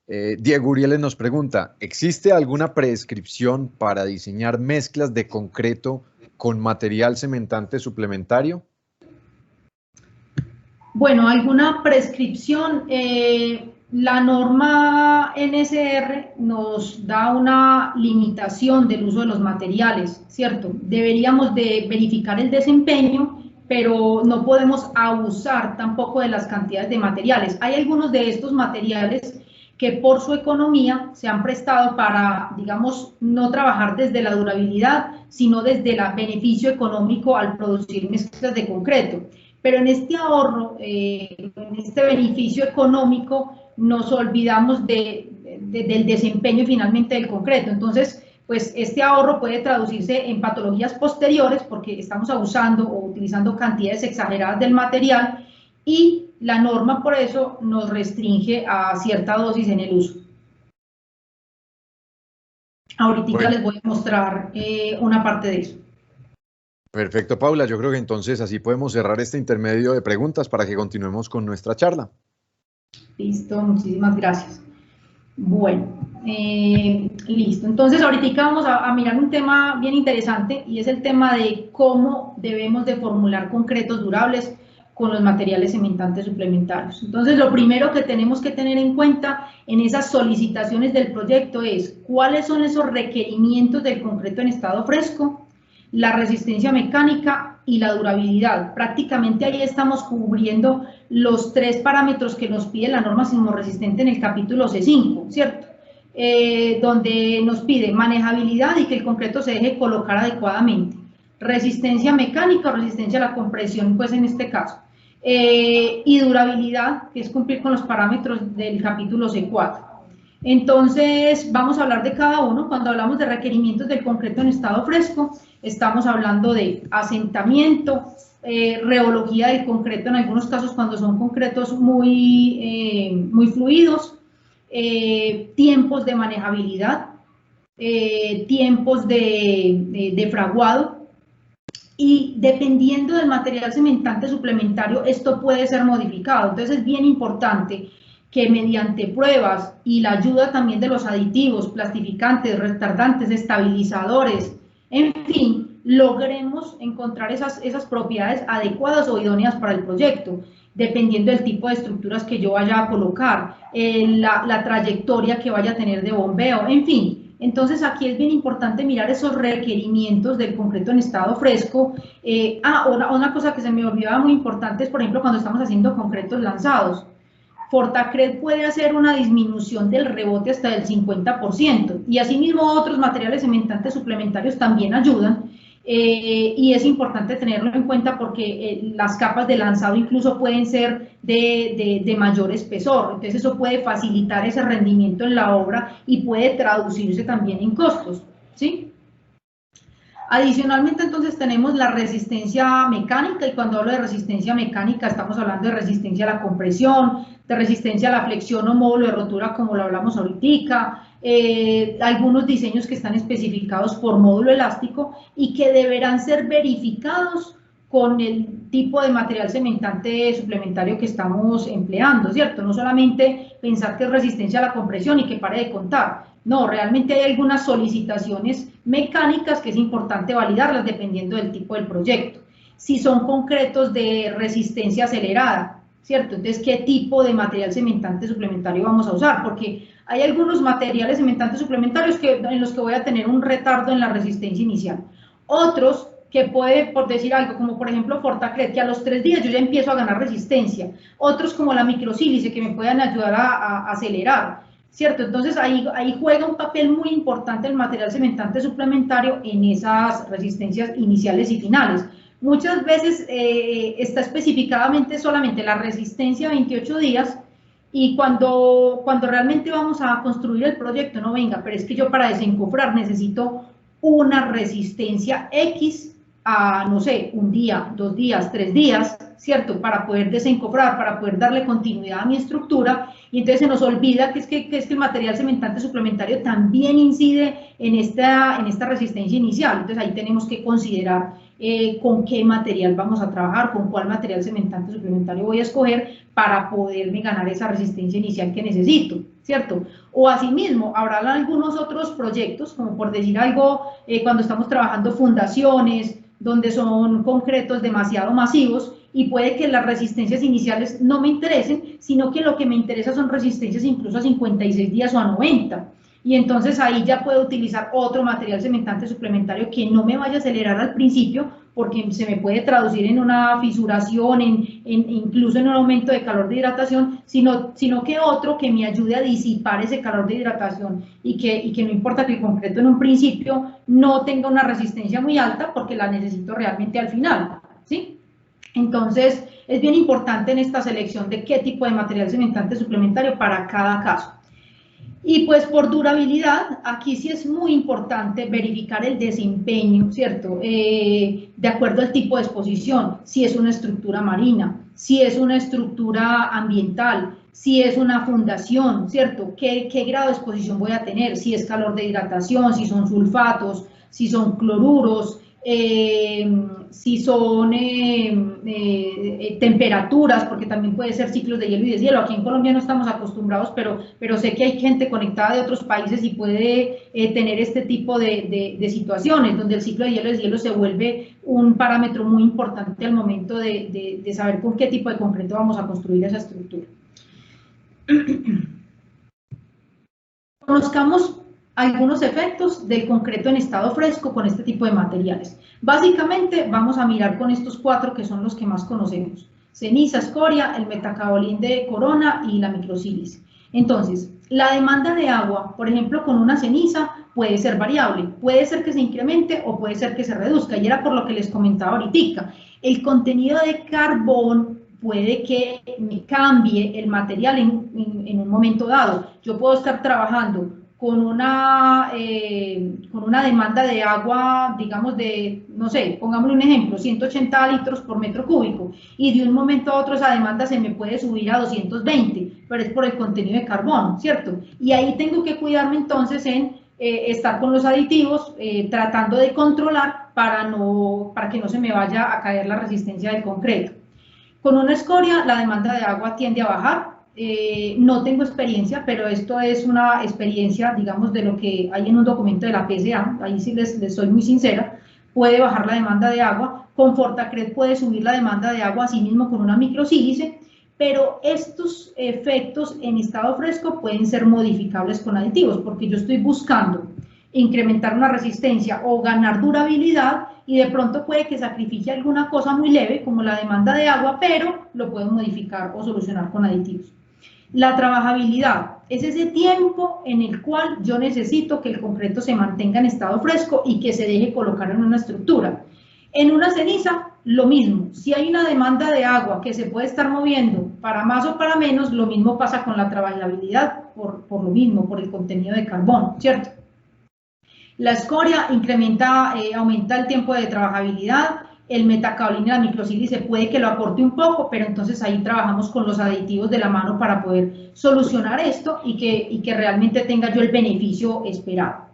Diego Urieles nos pregunta, ¿existe alguna prescripción para diseñar mezclas de concreto con material cementante suplementario? Bueno, alguna prescripción, la norma NSR nos da una limitación del uso de los materiales, ¿cierto? Deberíamos de verificar el desempeño, pero no podemos abusar tampoco de las cantidades de materiales. Hay algunos de estos materiales que por su economía se han prestado para, digamos, no trabajar desde la durabilidad, sino desde el beneficio económico al producir mezclas de concreto. Pero en este ahorro, en este beneficio económico, nos olvidamos del desempeño finalmente del concreto. Entonces, pues este ahorro puede traducirse en patologías posteriores porque estamos abusando o utilizando cantidades exageradas del material y la norma por eso nos restringe a cierta dosis en el uso. Ahorita Bueno. les voy a mostrar una parte de eso. Perfecto, Paula. Yo creo que entonces así podemos cerrar este intermedio de preguntas para que continuemos con nuestra charla. Listo, muchísimas gracias. Bueno, listo. Entonces, ahorita vamos a mirar un tema bien interesante y es el tema de cómo debemos de formular concretos durables con los materiales cementantes suplementarios. Entonces, lo primero que tenemos que tener en cuenta en esas solicitaciones del proyecto es cuáles son esos requerimientos del concreto en estado fresco, la resistencia mecánica y la durabilidad. Prácticamente ahí estamos cubriendo los 3 parámetros que nos pide la norma sismorresistente en el capítulo C5, ¿cierto? Donde nos pide manejabilidad y que el concreto se deje colocar adecuadamente, resistencia mecánica o resistencia a la compresión, pues en este caso, y durabilidad, que es cumplir con los parámetros del capítulo C4. Entonces, vamos a hablar de cada uno. Cuando hablamos de requerimientos del concreto en estado fresco, estamos hablando de asentamiento, reología del concreto en algunos casos cuando son concretos muy fluidos, tiempos de manejabilidad, tiempos de fraguado, y dependiendo del material cementante suplementario esto puede ser modificado. Entonces es bien importante que mediante pruebas y la ayuda también de los aditivos, plastificantes, retardantes, estabilizadores, en fin, logremos encontrar esas propiedades adecuadas o idóneas para el proyecto, dependiendo del tipo de estructuras que yo vaya a colocar, la trayectoria que vaya a tener de bombeo, en fin. Entonces aquí es bien importante mirar esos requerimientos del concreto en estado fresco. Una cosa que se me olvidaba muy importante es, por ejemplo, cuando estamos haciendo concretos lanzados. Fortacred puede hacer una disminución del rebote hasta del 50%, y asimismo otros materiales cementantes suplementarios también ayudan, y es importante tenerlo en cuenta porque las capas de lanzado incluso pueden ser de mayor espesor, entonces eso puede facilitar ese rendimiento en la obra y puede traducirse también en costos, ¿sí? Adicionalmente, entonces, tenemos la resistencia mecánica, y cuando hablo de resistencia mecánica estamos hablando de resistencia a la compresión, de resistencia a la flexión o módulo de rotura, como lo hablamos ahorita, algunos diseños que están especificados por módulo elástico y que deberán ser verificados con el tipo de material cementante suplementario que estamos empleando, ¿cierto? No solamente pensar que es resistencia a la compresión y que pare de contar. No, realmente hay algunas solicitaciones mecánicas que es importante validarlas dependiendo del tipo del proyecto. Si son concretos de resistencia acelerada, ¿cierto? Entonces, ¿qué tipo de material cementante suplementario vamos a usar? Porque hay algunos materiales cementantes suplementarios en los que voy a tener un retardo en la resistencia inicial. Otros que puede, por decir algo, como por ejemplo Fortacred, que a los 3 días yo ya empiezo a ganar resistencia. Otros como la microsílice, que me puedan ayudar a acelerar, ¿cierto? Entonces ahí juega un papel muy importante el material cementante suplementario en esas resistencias iniciales y finales. Muchas veces está especificadamente solamente la resistencia 28 días, y cuando realmente vamos a construir el proyecto, no, venga, pero es que yo para desencofrar necesito una resistencia X a, no sé, 1 día, 2 días, 3 días, ¿cierto? Para poder desencofrar, para poder darle continuidad a mi estructura, y entonces se nos olvida que es que el material cementante suplementario también incide en esta resistencia inicial. Entonces ahí tenemos que considerar con qué material vamos a trabajar, con cuál material cementante suplementario voy a escoger para poderme ganar esa resistencia inicial que necesito, ¿cierto? O asimismo, habrá algunos otros proyectos, como por decir algo, cuando estamos trabajando fundaciones, donde son concretos demasiado masivos, y puede que las resistencias iniciales no me interesen, sino que lo que me interesa son resistencias incluso a 56 días o a 90. Y entonces ahí ya puedo utilizar otro material cementante suplementario que no me vaya a acelerar al principio, porque se me puede traducir en una fisuración, incluso en un aumento de calor de hidratación, sino que otro que me ayude a disipar ese calor de hidratación, y que no importa que el concreto en un principio no tenga una resistencia muy alta, porque la necesito realmente al final, ¿sí? Entonces es bien importante en esta selección de qué tipo de material cementante suplementario para cada caso. Y pues por durabilidad, aquí sí es muy importante verificar el desempeño, ¿cierto? De acuerdo al tipo de exposición, si es una estructura marina, si es una estructura ambiental, si es una fundación, ¿cierto? ¿Qué grado de exposición voy a tener? Si es calor de hidratación, si son sulfatos, si son cloruros, si son temperaturas, porque también puede ser ciclos de hielo y deshielo. Aquí en Colombia no estamos acostumbrados, pero sé que hay gente conectada de otros países y puede tener este tipo de situaciones, donde el ciclo de hielo y deshielo se vuelve un parámetro muy importante al momento de saber con qué tipo de concreto vamos a construir esa estructura. Conozcamos algunos efectos del concreto en estado fresco con este tipo de materiales. Básicamente vamos a mirar con estos 4 que son los que más conocemos: ceniza, escoria, el metacaolín de corona y la microsílice. Entonces, la demanda de agua, por ejemplo, con una ceniza puede ser variable, puede ser que se incremente o puede ser que se reduzca, y era por lo que les comentaba ahorita. El contenido de carbón puede que me cambie el material en un momento dado. Yo puedo estar trabajando con una demanda de agua, digamos, de, no sé, pongámosle un ejemplo, 180 litros por metro cúbico, y de un momento a otro esa demanda se me puede subir a 220, pero es por el contenido de carbón, ¿cierto? Y ahí tengo que cuidarme entonces en estar con los aditivos, tratando de controlar para que no se me vaya a caer la resistencia del concreto. Con una escoria la demanda de agua tiende a bajar. No tengo experiencia, pero esto es una experiencia, digamos, de lo que hay en un documento de la PSA, ahí sí les soy muy sincera. Puede bajar la demanda de agua, con Fortacred puede subir la demanda de agua, así mismo con una microsílice, pero estos efectos en estado fresco pueden ser modificables con aditivos, porque yo estoy buscando incrementar una resistencia o ganar durabilidad, y de pronto puede que sacrifique alguna cosa muy leve como la demanda de agua, pero lo puedo modificar o solucionar con aditivos. La trabajabilidad es ese tiempo en el cual yo necesito que el concreto se mantenga en estado fresco y que se deje colocar en una estructura. En una ceniza, lo mismo. Si hay una demanda de agua que se puede estar moviendo para más o para menos, lo mismo pasa con la trabajabilidad, por lo mismo, por el contenido de carbón, ¿cierto? La escoria aumenta el tiempo de trabajabilidad. El metacaolín y la microsílice puede que lo acorte un poco, pero entonces ahí trabajamos con los aditivos de la mano para poder solucionar esto y que realmente tenga yo el beneficio esperado.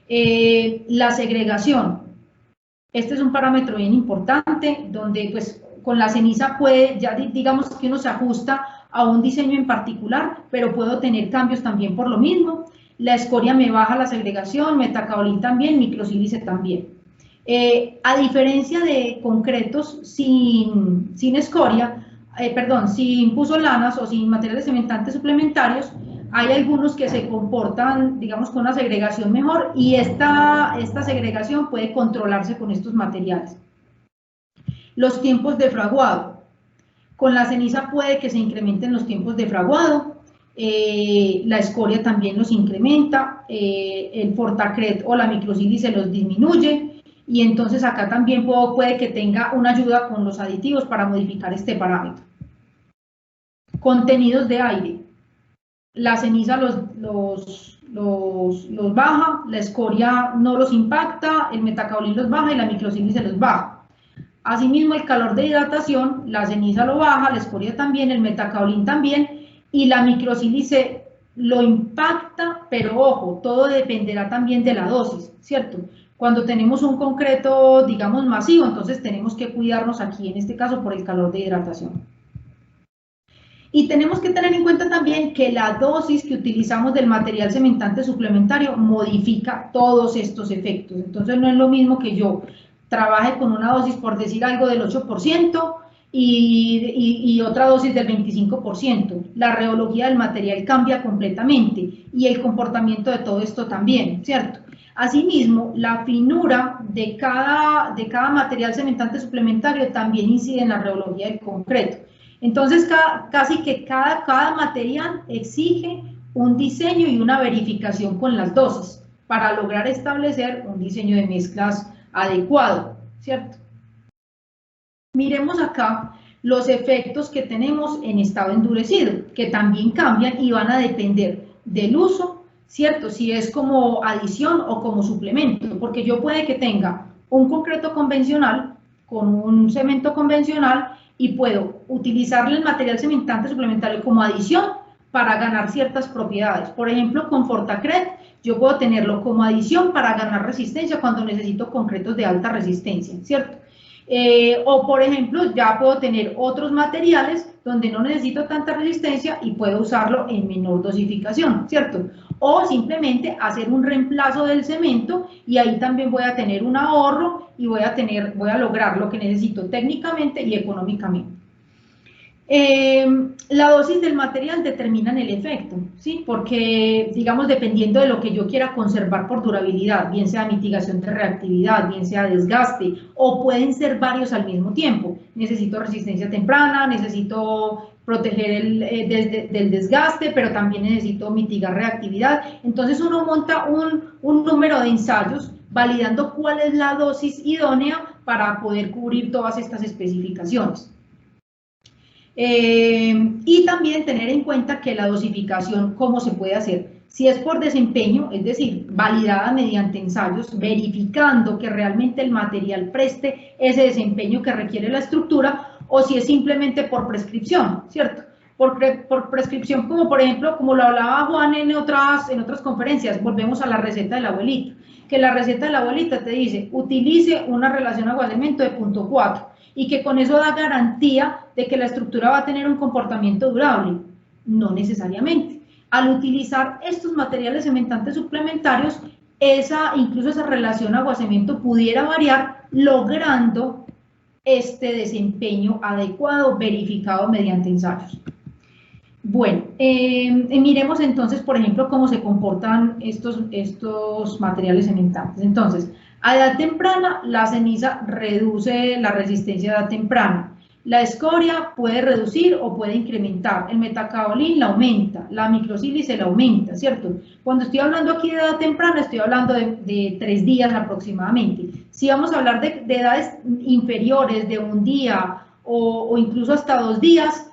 La segregación. Este es un parámetro bien importante, donde pues con la ceniza puede, ya digamos que uno se ajusta a un diseño en particular, pero puedo tener cambios también por lo mismo. La escoria me baja la segregación, metacaolín también, microsílice también. A diferencia de concretos sin escoria, sin puzolanas o sin materiales cementantes suplementarios, hay algunos que se comportan, digamos, con una segregación mejor, y esta segregación puede controlarse con estos materiales. Los tiempos de fraguado. Con la ceniza puede que se incrementen los tiempos de fraguado. La escoria también los incrementa, el Fortacred o la microsílice los disminuye, y entonces acá también puede que tenga una ayuda con los aditivos para modificar este parámetro. Contenidos de aire. La ceniza los baja, la escoria no los impacta, el metacaolín los baja y la microsílice los baja. Asimismo, el calor de hidratación, la ceniza lo baja, la escoria también, el metacaolín también, y la microsílice lo impacta, pero ojo, todo dependerá también de la dosis, ¿cierto? Cuando tenemos un concreto, digamos, masivo, entonces tenemos que cuidarnos aquí, en este caso, por el calor de hidratación. Y tenemos que tener en cuenta también que la dosis que utilizamos del material cementante suplementario modifica todos estos efectos. Entonces no es lo mismo que yo trabaje con una dosis, por decir algo, del 8%, y otra dosis del 25%. La reología del material cambia completamente y el comportamiento de todo esto también, ¿cierto? Asimismo, la finura de cada material cementante suplementario también incide en la reología del concreto. Entonces, casi que cada material exige un diseño y una verificación con las dosis para lograr establecer un diseño de mezclas adecuado, ¿cierto? Miremos acá los efectos que tenemos en estado endurecido, que también cambian y van a depender del uso, ¿cierto? Si es como adición o como suplemento, porque yo puede que tenga un concreto convencional con un cemento convencional y puedo utilizarle el material cementante suplementario como adición, para ganar ciertas propiedades. Por ejemplo, con Fortacred, yo puedo tenerlo como adición para ganar resistencia cuando necesito concretos de alta resistencia, ¿cierto? O por ejemplo, ya puedo tener otros materiales donde no necesito tanta resistencia y puedo usarlo en menor dosificación, ¿cierto? O simplemente hacer un reemplazo del cemento y ahí también voy a tener un ahorro y voy a lograr lo que necesito técnicamente y económicamente. La dosis del material determina el efecto, ¿sí? Porque, digamos, dependiendo de lo que yo quiera conservar por durabilidad, bien sea mitigación de reactividad, bien sea desgaste, o pueden ser varios al mismo tiempo. Necesito resistencia temprana, necesito proteger del desgaste, pero también necesito mitigar reactividad. Entonces uno monta un número de ensayos validando cuál es la dosis idónea para poder cubrir todas estas especificaciones. Y también tener en cuenta que la dosificación, ¿cómo se puede hacer? Si es por desempeño, es decir, validada mediante ensayos, verificando que realmente el material preste ese desempeño que requiere la estructura, o si es simplemente por prescripción, ¿cierto? Por prescripción, como por ejemplo, como lo hablaba Juan en otras conferencias, volvemos a la receta de la abuelita, que la receta de la abuelita te dice, utilice una relación agua-cemento de 0.4, y que con eso da garantía de que la estructura va a tener un comportamiento durable. No necesariamente. Al utilizar estos materiales cementantes suplementarios, incluso esa relación agua-cemento pudiera variar, logrando este desempeño adecuado, verificado mediante ensayos. Bueno, miremos entonces, por ejemplo, cómo se comportan estos materiales cementantes. Entonces, a edad temprana, la ceniza reduce la resistencia a edad temprana. La escoria puede reducir o puede incrementar. El metacaolín la aumenta, la microsílice la aumenta, ¿cierto? Cuando estoy hablando aquí de edad temprana, estoy hablando de 3 días aproximadamente. Si vamos a hablar de edades inferiores, de 1 día o incluso hasta 2 días,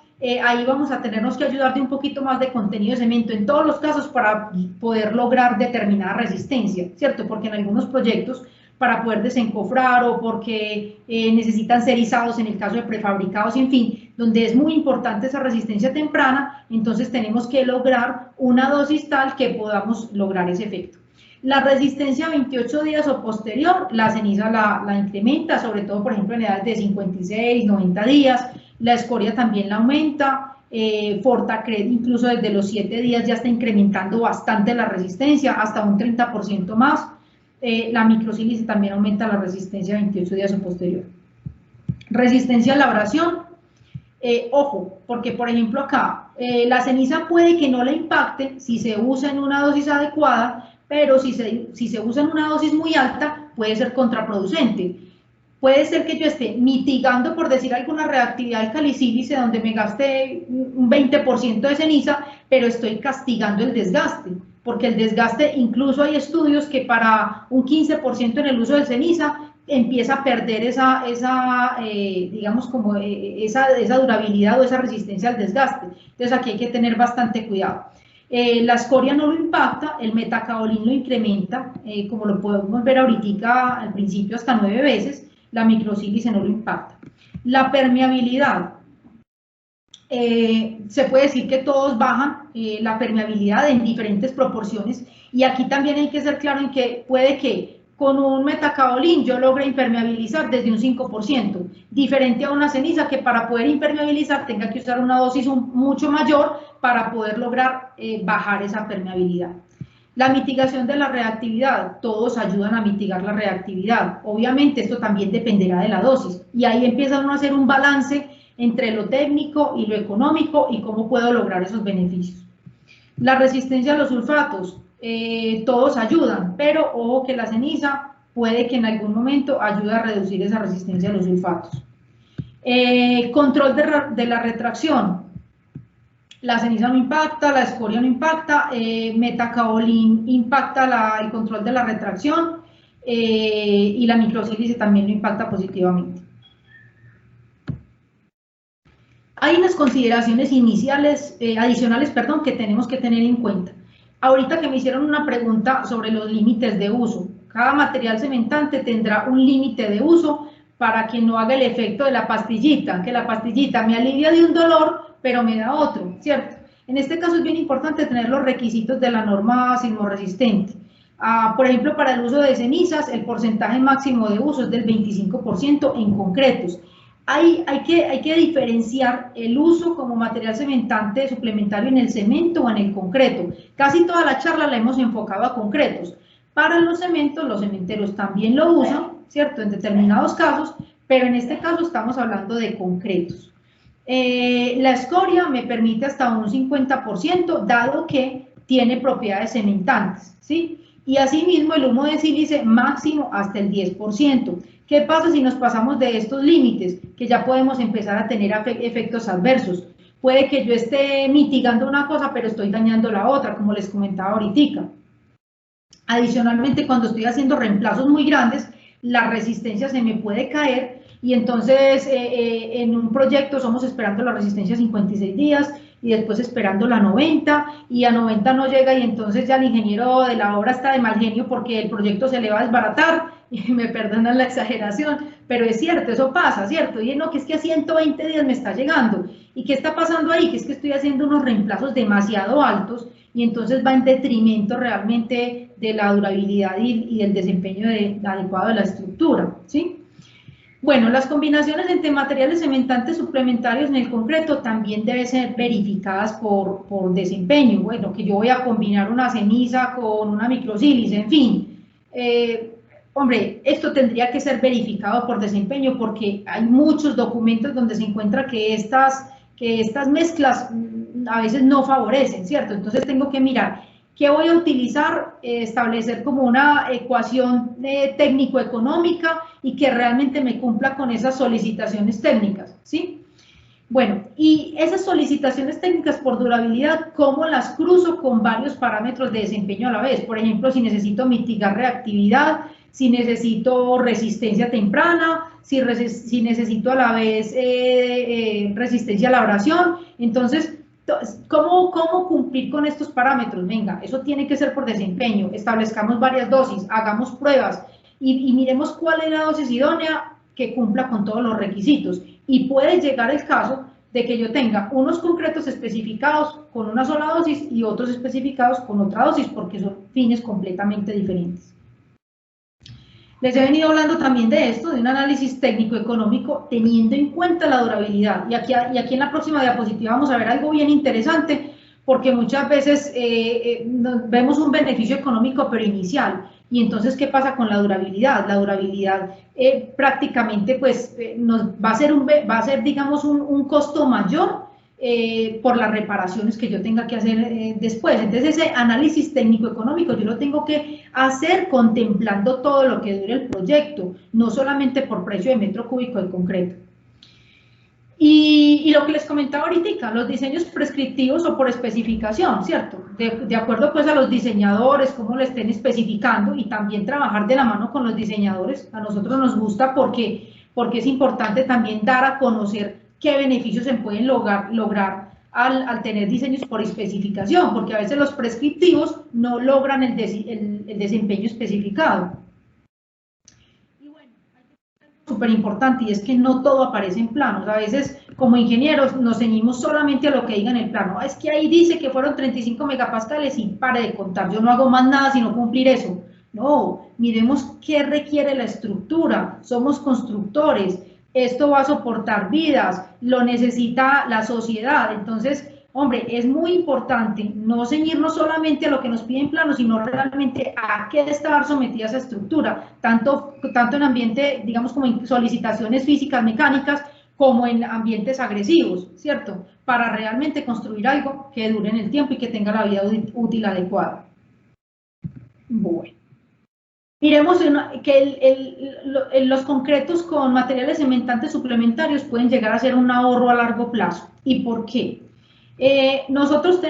ahí vamos a tenernos que ayudar de un poquito más de contenido de cemento en todos los casos para poder lograr determinada resistencia, ¿cierto? Porque en algunos proyectos, para poder desencofrar o porque necesitan ser izados en el caso de prefabricados, en fin, donde es muy importante esa resistencia temprana, entonces tenemos que lograr una dosis tal que podamos lograr ese efecto. La resistencia a 28 días o posterior, la ceniza la incrementa, sobre todo, por ejemplo, en edades de 56, 90 días, la escoria también la aumenta, Fortacred incluso desde los 7 días ya está incrementando bastante la resistencia, hasta un 30% más. La microsílice también aumenta la resistencia a 28 días o posterior. Resistencia a la abrasión, ojo, porque por ejemplo acá, la ceniza puede que no le impacte si se usa en una dosis adecuada, pero si se usa en una dosis muy alta, puede ser contraproducente. Puede ser que yo esté mitigando, por decir alguna reactividad alcalicílice, donde me gaste un 20% de ceniza, pero estoy castigando el desgaste, porque el desgaste, incluso hay estudios que para un 15% en el uso de ceniza, empieza a perder digamos, como esa durabilidad o esa resistencia al desgaste. Entonces aquí hay que tener bastante cuidado. La escoria no lo impacta, el metacaolín lo incrementa, como lo podemos ver ahorita al principio hasta 9 veces, la microsílice no lo impacta. La permeabilidad, se puede decir que todos bajan la permeabilidad en diferentes proporciones, y aquí también hay que ser claro en que puede que con un metacaolín yo logre impermeabilizar desde un 5%, diferente a una ceniza que para poder impermeabilizar tenga que usar una dosis mucho mayor para poder lograr bajar esa permeabilidad. La mitigación de la reactividad, todos ayudan a mitigar la reactividad. Obviamente esto también dependerá de la dosis, y ahí empieza uno a hacer un balance entre lo técnico y lo económico y cómo puedo lograr esos beneficios. La resistencia a los sulfatos, todos ayudan, pero ojo que la ceniza puede que en algún momento ayude a reducir esa resistencia a los sulfatos. Control de la retracción. La ceniza no impacta, la escoria no impacta, metacaolín impacta el control de la retracción, y la microsílice también lo impacta positivamente. Hay unas consideraciones adicionales, que tenemos que tener en cuenta. Ahorita que me hicieron una pregunta sobre los límites de uso, cada material cementante tendrá un límite de uso para que no haga el efecto de la pastillita, que la pastillita me alivia de un dolor, pero me da otro, ¿cierto? En este caso es bien importante tener los requisitos de la norma sismorresistente. Por ejemplo, para el uso de cenizas, el porcentaje máximo de uso es del 25% en concretos. Hay que diferenciar el uso como material cementante suplementario en el cemento o en el concreto. Casi toda la charla la hemos enfocado a concretos. Para los cementos, los cementeros también lo usan, ¿cierto? En determinados casos, pero en este caso estamos hablando de concretos. La escoria me permite hasta un 50%, dado que tiene propiedades cementantes, ¿sí? Y asimismo el humo de sílice máximo hasta el 10%. ¿Qué pasa si nos pasamos de estos límites? Que ya podemos empezar a tener efectos adversos. Puede que yo esté mitigando una cosa, pero estoy dañando la otra, como les comentaba ahorita. Adicionalmente, cuando estoy haciendo reemplazos muy grandes, la resistencia se me puede caer y entonces en un proyecto somos esperando la resistencia 56 días y después esperando la 90 y a 90 no llega y entonces ya el ingeniero de la obra está de mal genio porque el proyecto se le va a desbaratar y me perdonan la exageración, pero es cierto, eso pasa, ¿cierto? Y no, que es que a 120 días me está llegando. ¿Y qué está pasando ahí? Que es que estoy haciendo unos reemplazos demasiado altos y entonces va en detrimento realmente de la durabilidad y del desempeño adecuado de la estructura, ¿sí? Bueno, las combinaciones entre materiales cementantes suplementarios en el concreto también deben ser verificadas por desempeño. Bueno, que yo voy a combinar una ceniza con una microsílice, en fin. Hombre, esto tendría que ser verificado por desempeño porque hay muchos documentos donde se encuentra que estas mezclas a veces no favorecen, ¿cierto? Entonces tengo que mirar qué voy a utilizar, establecer como una ecuación técnico-económica y que realmente me cumpla con esas solicitaciones técnicas, ¿sí? Bueno, y esas solicitaciones técnicas por durabilidad, ¿cómo las cruzo con varios parámetros de desempeño a la vez? Por ejemplo, si necesito mitigar reactividad, si necesito resistencia temprana, si necesito a la vez resistencia a la abrasión. Entonces, ¿cómo cumplir con estos parámetros? Venga, eso tiene que ser por desempeño, establezcamos varias dosis, hagamos pruebas y miremos cuál es la dosis idónea que cumpla con todos los requisitos. Y puede llegar el caso de que yo tenga unos concretos especificados con una sola dosis y otros especificados con otra dosis, porque son fines completamente diferentes. Les he venido hablando también de esto, de un análisis técnico-económico teniendo en cuenta la durabilidad. Y aquí en la próxima diapositiva vamos a ver algo bien interesante, porque muchas veces vemos un beneficio económico pero inicial. Y entonces, ¿qué pasa con la durabilidad? La durabilidad prácticamente pues, va a ser, digamos, un costo mayor por las reparaciones que yo tenga que hacer después. Entonces, ese análisis técnico-económico yo lo tengo que hacer contemplando todo lo que dure el proyecto, no solamente por precio de metro cúbico de concreto. Y lo que les comentaba ahorita, los diseños prescriptivos o por especificación, ¿cierto? De acuerdo pues a los diseñadores, cómo lo estén especificando y también trabajar de la mano con los diseñadores. A nosotros nos gusta porque es importante también dar a conocer qué beneficios se pueden lograr al tener diseños por especificación, porque a veces los prescriptivos no logran el desempeño especificado. Súper importante, y es que no todo aparece en planos. A veces como ingenieros nos ceñimos solamente a lo que diga en el plano. Es que ahí dice que fueron 35 megapascales y pare de contar, yo no hago más nada sino cumplir eso. No, miremos qué requiere la estructura, somos constructores, esto va a soportar vidas, lo necesita la sociedad. Entonces, hombre, es muy importante no ceñirnos solamente a lo que nos piden planos, sino realmente a qué estar sometida esa estructura, tanto en ambiente, digamos, como en solicitaciones físicas, mecánicas, como en ambientes agresivos, ¿cierto? Para realmente construir algo que dure en el tiempo y que tenga la vida útil adecuada. Bueno. Miremos que los concretos con materiales cementantes suplementarios pueden llegar a ser un ahorro a largo plazo. ¿Y por qué? Nosotros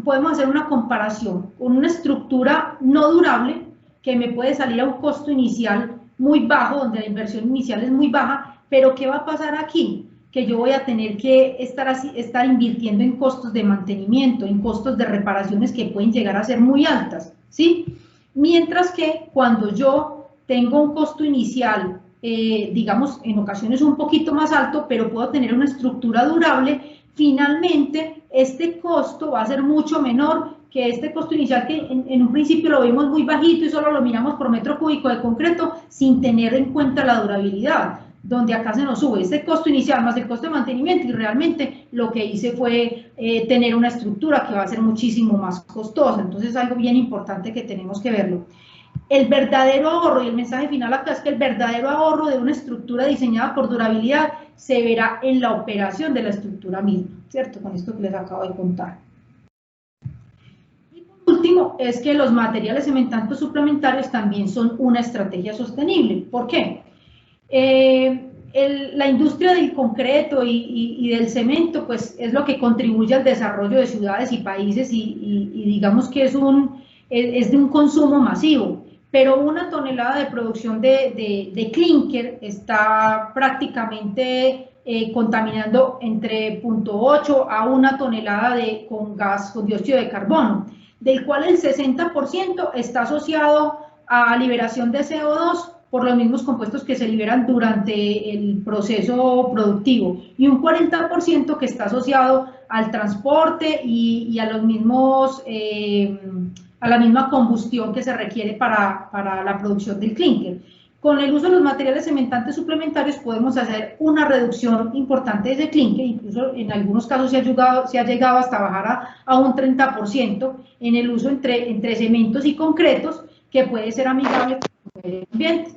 podemos hacer una comparación con una estructura no durable que me puede salir a un costo inicial muy bajo, donde la inversión inicial es muy baja, pero ¿qué va a pasar aquí? Que yo voy a tener que estar invirtiendo en costos de mantenimiento, en costos de reparaciones que pueden llegar a ser muy altas, ¿sí? Mientras que cuando yo tengo un costo inicial, digamos, en ocasiones un poquito más alto, pero puedo tener una estructura durable, finalmente este costo va a ser mucho menor que este costo inicial que en un principio lo vimos muy bajito y solo lo miramos por metro cúbico de concreto sin tener en cuenta la durabilidad, donde acá se nos sube este costo inicial más el costo de mantenimiento y realmente lo que hice fue tener una estructura que va a ser muchísimo más costosa. Entonces es algo bien importante que tenemos que verlo. El verdadero ahorro, y el mensaje final acá es que el verdadero ahorro de una estructura diseñada por durabilidad se verá en la operación de la estructura misma, ¿cierto? Con esto que les acabo de contar. Y por último, es que los materiales cementantes suplementarios también son una estrategia sostenible. ¿Por qué? La industria del concreto y del cemento, pues es lo que contribuye al desarrollo de ciudades y países y digamos que es de un consumo masivo. Pero una tonelada de producción de clínker está prácticamente contaminando entre 0.8 a 1 tonelada con dióxido de carbono, del cual el 60% está asociado a liberación de CO2 por los mismos compuestos que se liberan durante el proceso productivo, y un 40% que está asociado al transporte y a los mismos a la misma combustión que se requiere para la producción del clínker. Con el uso de los materiales cementantes suplementarios podemos hacer una reducción importante de ese clínker, incluso en algunos casos se ha llegado hasta bajar a un 30% en el uso entre cementos y concretos, que puede ser amigable con el medio ambiente.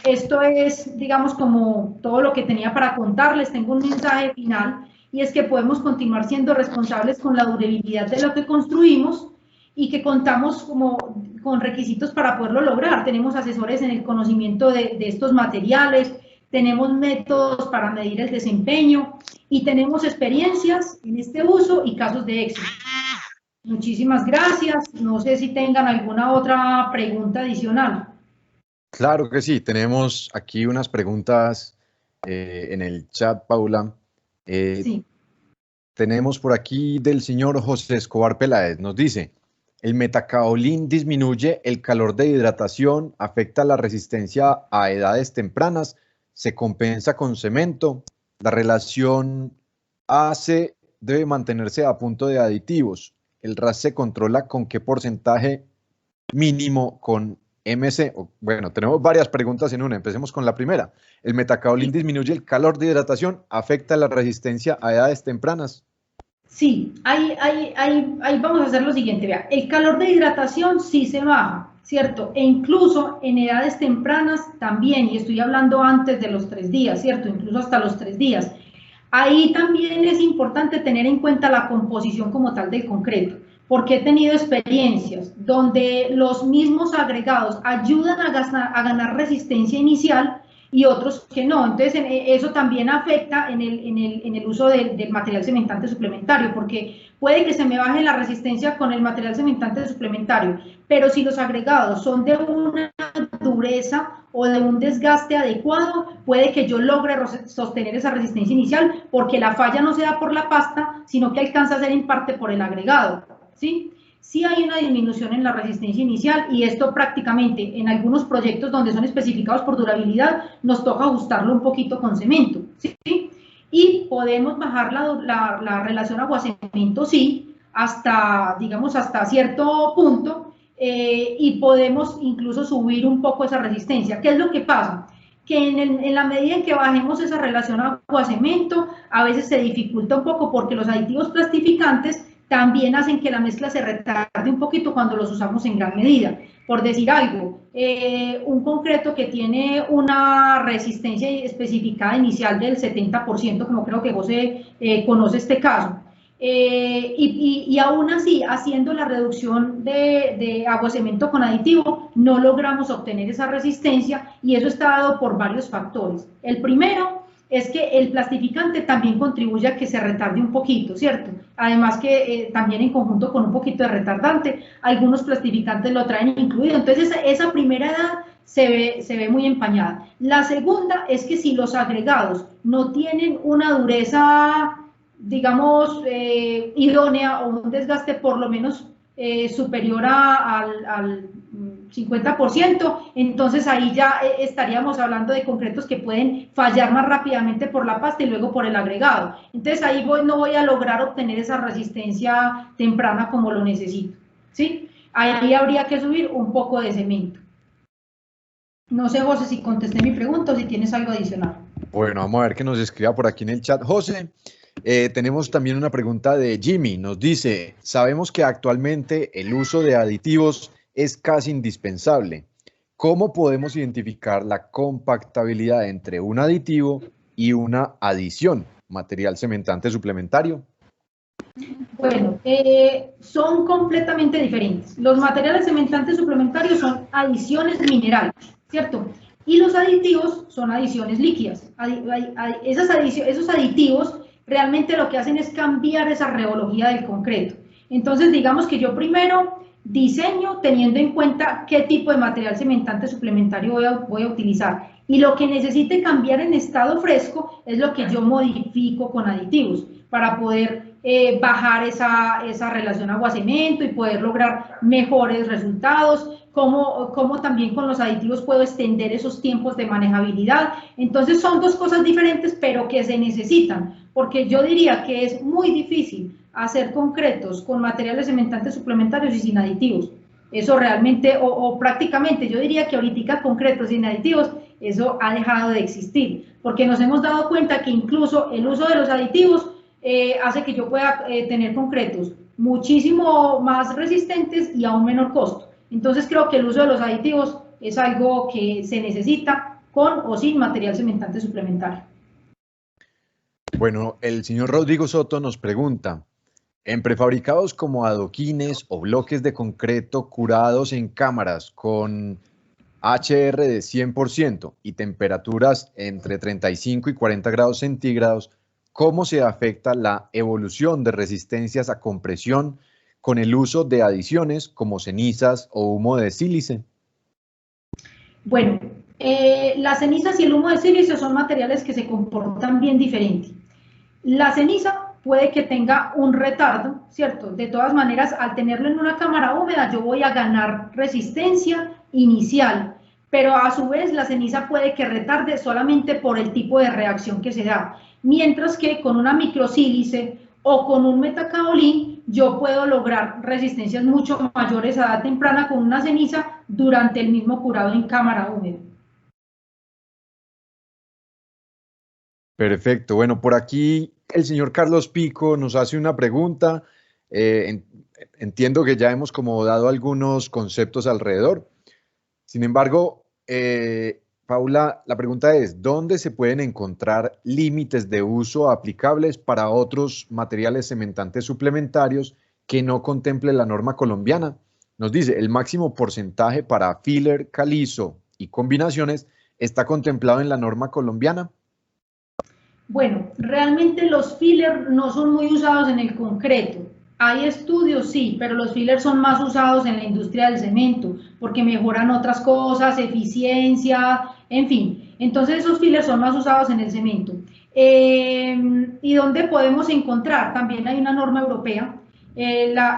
Esto es, digamos, como todo lo que tenía para contarles. Tengo un mensaje final, y es que podemos continuar siendo responsables con la durabilidad de lo que construimos, y que contamos con requisitos para poderlo lograr. Tenemos asesores en el conocimiento de estos materiales, tenemos métodos para medir el desempeño y tenemos experiencias en este uso y casos de éxito. Muchísimas gracias. No sé si tengan alguna otra pregunta adicional. Claro que sí, tenemos aquí unas preguntas en el chat, Paula. Sí. Tenemos por aquí del señor José Escobar Peláez, nos dice: ¿el metacaolín disminuye el calor de hidratación, afecta la resistencia a edades tempranas, se compensa con cemento? La relación AC debe mantenerse a punto de aditivos. ¿El RAS se controla con qué porcentaje mínimo con MC? Bueno, tenemos varias preguntas en una. Empecemos con la primera. ¿El metacaolín disminuye el calor de hidratación, afecta la resistencia a edades tempranas? Sí, ahí vamos a hacer lo siguiente, vea, el calor de hidratación sí se baja, ¿cierto? E incluso en edades tempranas también, y estoy hablando antes de los 3 días, ¿cierto? Incluso hasta los 3 días. Ahí también es importante tener en cuenta la composición como tal del concreto, porque he tenido experiencias donde los mismos agregados ayudan a ganar resistencia inicial y otros que no. Entonces eso también afecta en el uso del material cementante suplementario, porque puede que se me baje la resistencia con el material cementante suplementario, pero si los agregados son de una dureza o de un desgaste adecuado, puede que yo logre sostener esa resistencia inicial, porque la falla no se da por la pasta, sino que alcanza a ser en parte por el agregado, ¿sí? Sí hay una disminución en la resistencia inicial, y esto prácticamente en algunos proyectos donde son especificados por durabilidad nos toca ajustarlo un poquito con cemento, ¿sí? Y podemos bajar la relación agua-cemento, sí, hasta, digamos, hasta cierto punto, y podemos incluso subir un poco esa resistencia. ¿Qué es lo que pasa? Que en la medida en que bajemos esa relación agua-cemento, a veces se dificulta un poco, porque los aditivos plastificantes también hacen que la mezcla se retarde un poquito cuando los usamos en gran medida. Por decir algo, un concreto que tiene una resistencia especificada inicial del 70%, como creo que José conoce este caso, y aún así, haciendo la reducción de agua-cemento con aditivo, no logramos obtener esa resistencia, y eso está dado por varios factores. El primero es que el plastificante también contribuye a que se retarde un poquito, ¿cierto? Además que también en conjunto con un poquito de retardante, algunos plastificantes lo traen incluido. Entonces esa primera edad se ve muy empañada. La segunda es que si los agregados no tienen una dureza, digamos, idónea, o un desgaste por lo menos superior 50%, entonces ahí ya estaríamos hablando de concretos que pueden fallar más rápidamente por la pasta y luego por el agregado. Entonces ahí no voy a lograr obtener esa resistencia temprana como lo necesito, ¿sí? Ahí habría que subir un poco de cemento. No sé, José, si contesté mi pregunta o si tienes algo adicional. Bueno, vamos a ver qué nos escriba por aquí en el chat. José, tenemos también una pregunta de Jimmy. Nos dice, sabemos que actualmente el uso de aditivos es casi indispensable. ¿Cómo podemos identificar la compactabilidad entre un aditivo y una adición, material cementante suplementario? Bueno, son completamente diferentes. Los materiales cementantes suplementarios son adiciones minerales, ¿cierto? Y los aditivos son adiciones líquidas. Esos aditivos realmente lo que hacen es cambiar esa reología del concreto. Entonces, digamos que yo primero diseño teniendo en cuenta qué tipo de material cementante suplementario voy a utilizar. Y lo que necesite cambiar en estado fresco es lo que yo modifico con aditivos para poder bajar esa relación agua-cemento y poder lograr mejores resultados, como también con los aditivos puedo extender esos tiempos de manejabilidad. Entonces son dos cosas diferentes, pero que se necesitan, porque yo diría que es muy difícil hacer concretos con materiales cementantes suplementarios y sin aditivos. Eso realmente, o prácticamente, yo diría que ahorita concretos sin aditivos, eso ha dejado de existir, porque nos hemos dado cuenta que incluso el uso de los aditivos hace que yo pueda tener concretos muchísimo más resistentes y a un menor costo. Entonces creo que el uso de los aditivos es algo que se necesita con o sin material cementante suplementario. Bueno, el señor Rodrigo Soto nos pregunta, en prefabricados como adoquines o bloques de concreto curados en cámaras con HR de 100% y temperaturas entre 35 y 40 grados centígrados, ¿cómo se afecta la evolución de resistencias a compresión con el uso de adiciones como cenizas o humo de sílice? Bueno, las cenizas y el humo de sílice son materiales que se comportan bien diferente. La ceniza puede que tenga un retardo, ¿cierto? De todas maneras, al tenerlo en una cámara húmeda, yo voy a ganar resistencia inicial, pero a su vez la ceniza puede que retarde solamente por el tipo de reacción que se da, mientras que con una microsílice o con un metacaolín yo puedo lograr resistencias mucho mayores a edad temprana con una ceniza durante el mismo curado en cámara húmeda. Perfecto. Bueno, por aquí el señor Carlos Pico nos hace una pregunta. Entiendo que ya hemos como dado algunos conceptos alrededor. Sin embargo, Paula, la pregunta es, ¿dónde se pueden encontrar límites de uso aplicables para otros materiales cementantes suplementarios que no contemple la norma colombiana? Nos dice, el máximo porcentaje para filler, calizo y combinaciones está contemplado en la norma colombiana. Bueno, realmente los fillers no son muy usados en el concreto. Hay estudios, sí, pero los fillers son más usados en la industria del cemento, porque mejoran otras cosas, eficiencia, en fin. Entonces esos fillers son más usados en el cemento. ¿Y dónde podemos encontrar? También hay una norma europea.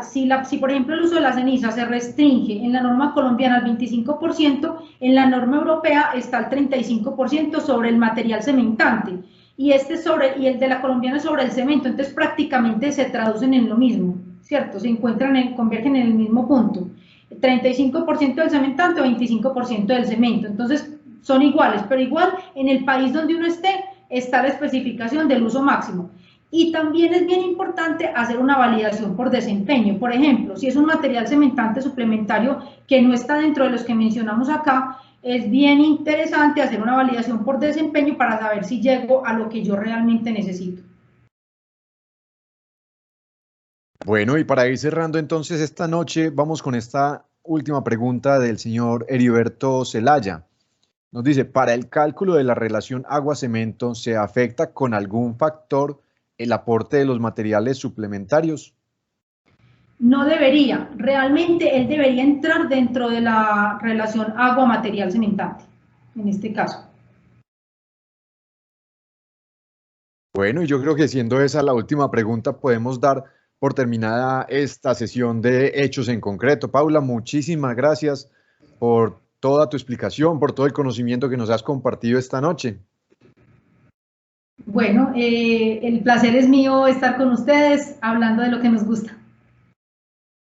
Si por ejemplo el uso de la ceniza se restringe en la norma colombiana al 25%, en la norma europea está el 35% sobre el material cementante. Y el de la colombiana sobre el cemento, entonces prácticamente se traducen en lo mismo, ¿cierto? Convergen en el mismo punto. 35% del cementante o 25% del cemento, entonces son iguales, pero igual en el país donde uno esté está la especificación del uso máximo. Y también es bien importante hacer una validación por desempeño. Por ejemplo, si es un material cementante suplementario que no está dentro de los que mencionamos acá, es bien interesante hacer una validación por desempeño para saber si llego a lo que yo realmente necesito. Bueno, y para ir cerrando entonces esta noche, vamos con esta última pregunta del señor Heriberto Zelaya. Nos dice, ¿para el cálculo de la relación agua-cemento se afecta con algún factor el aporte de los materiales suplementarios? No debería, realmente él debería entrar dentro de la relación agua-material cementante, en este caso. Bueno, y yo creo que siendo esa la última pregunta, podemos dar por terminada esta sesión de hechos en concreto. Paula, muchísimas gracias por toda tu explicación, por todo el conocimiento que nos has compartido esta noche. Bueno, el placer es mío estar con ustedes hablando de lo que nos gusta.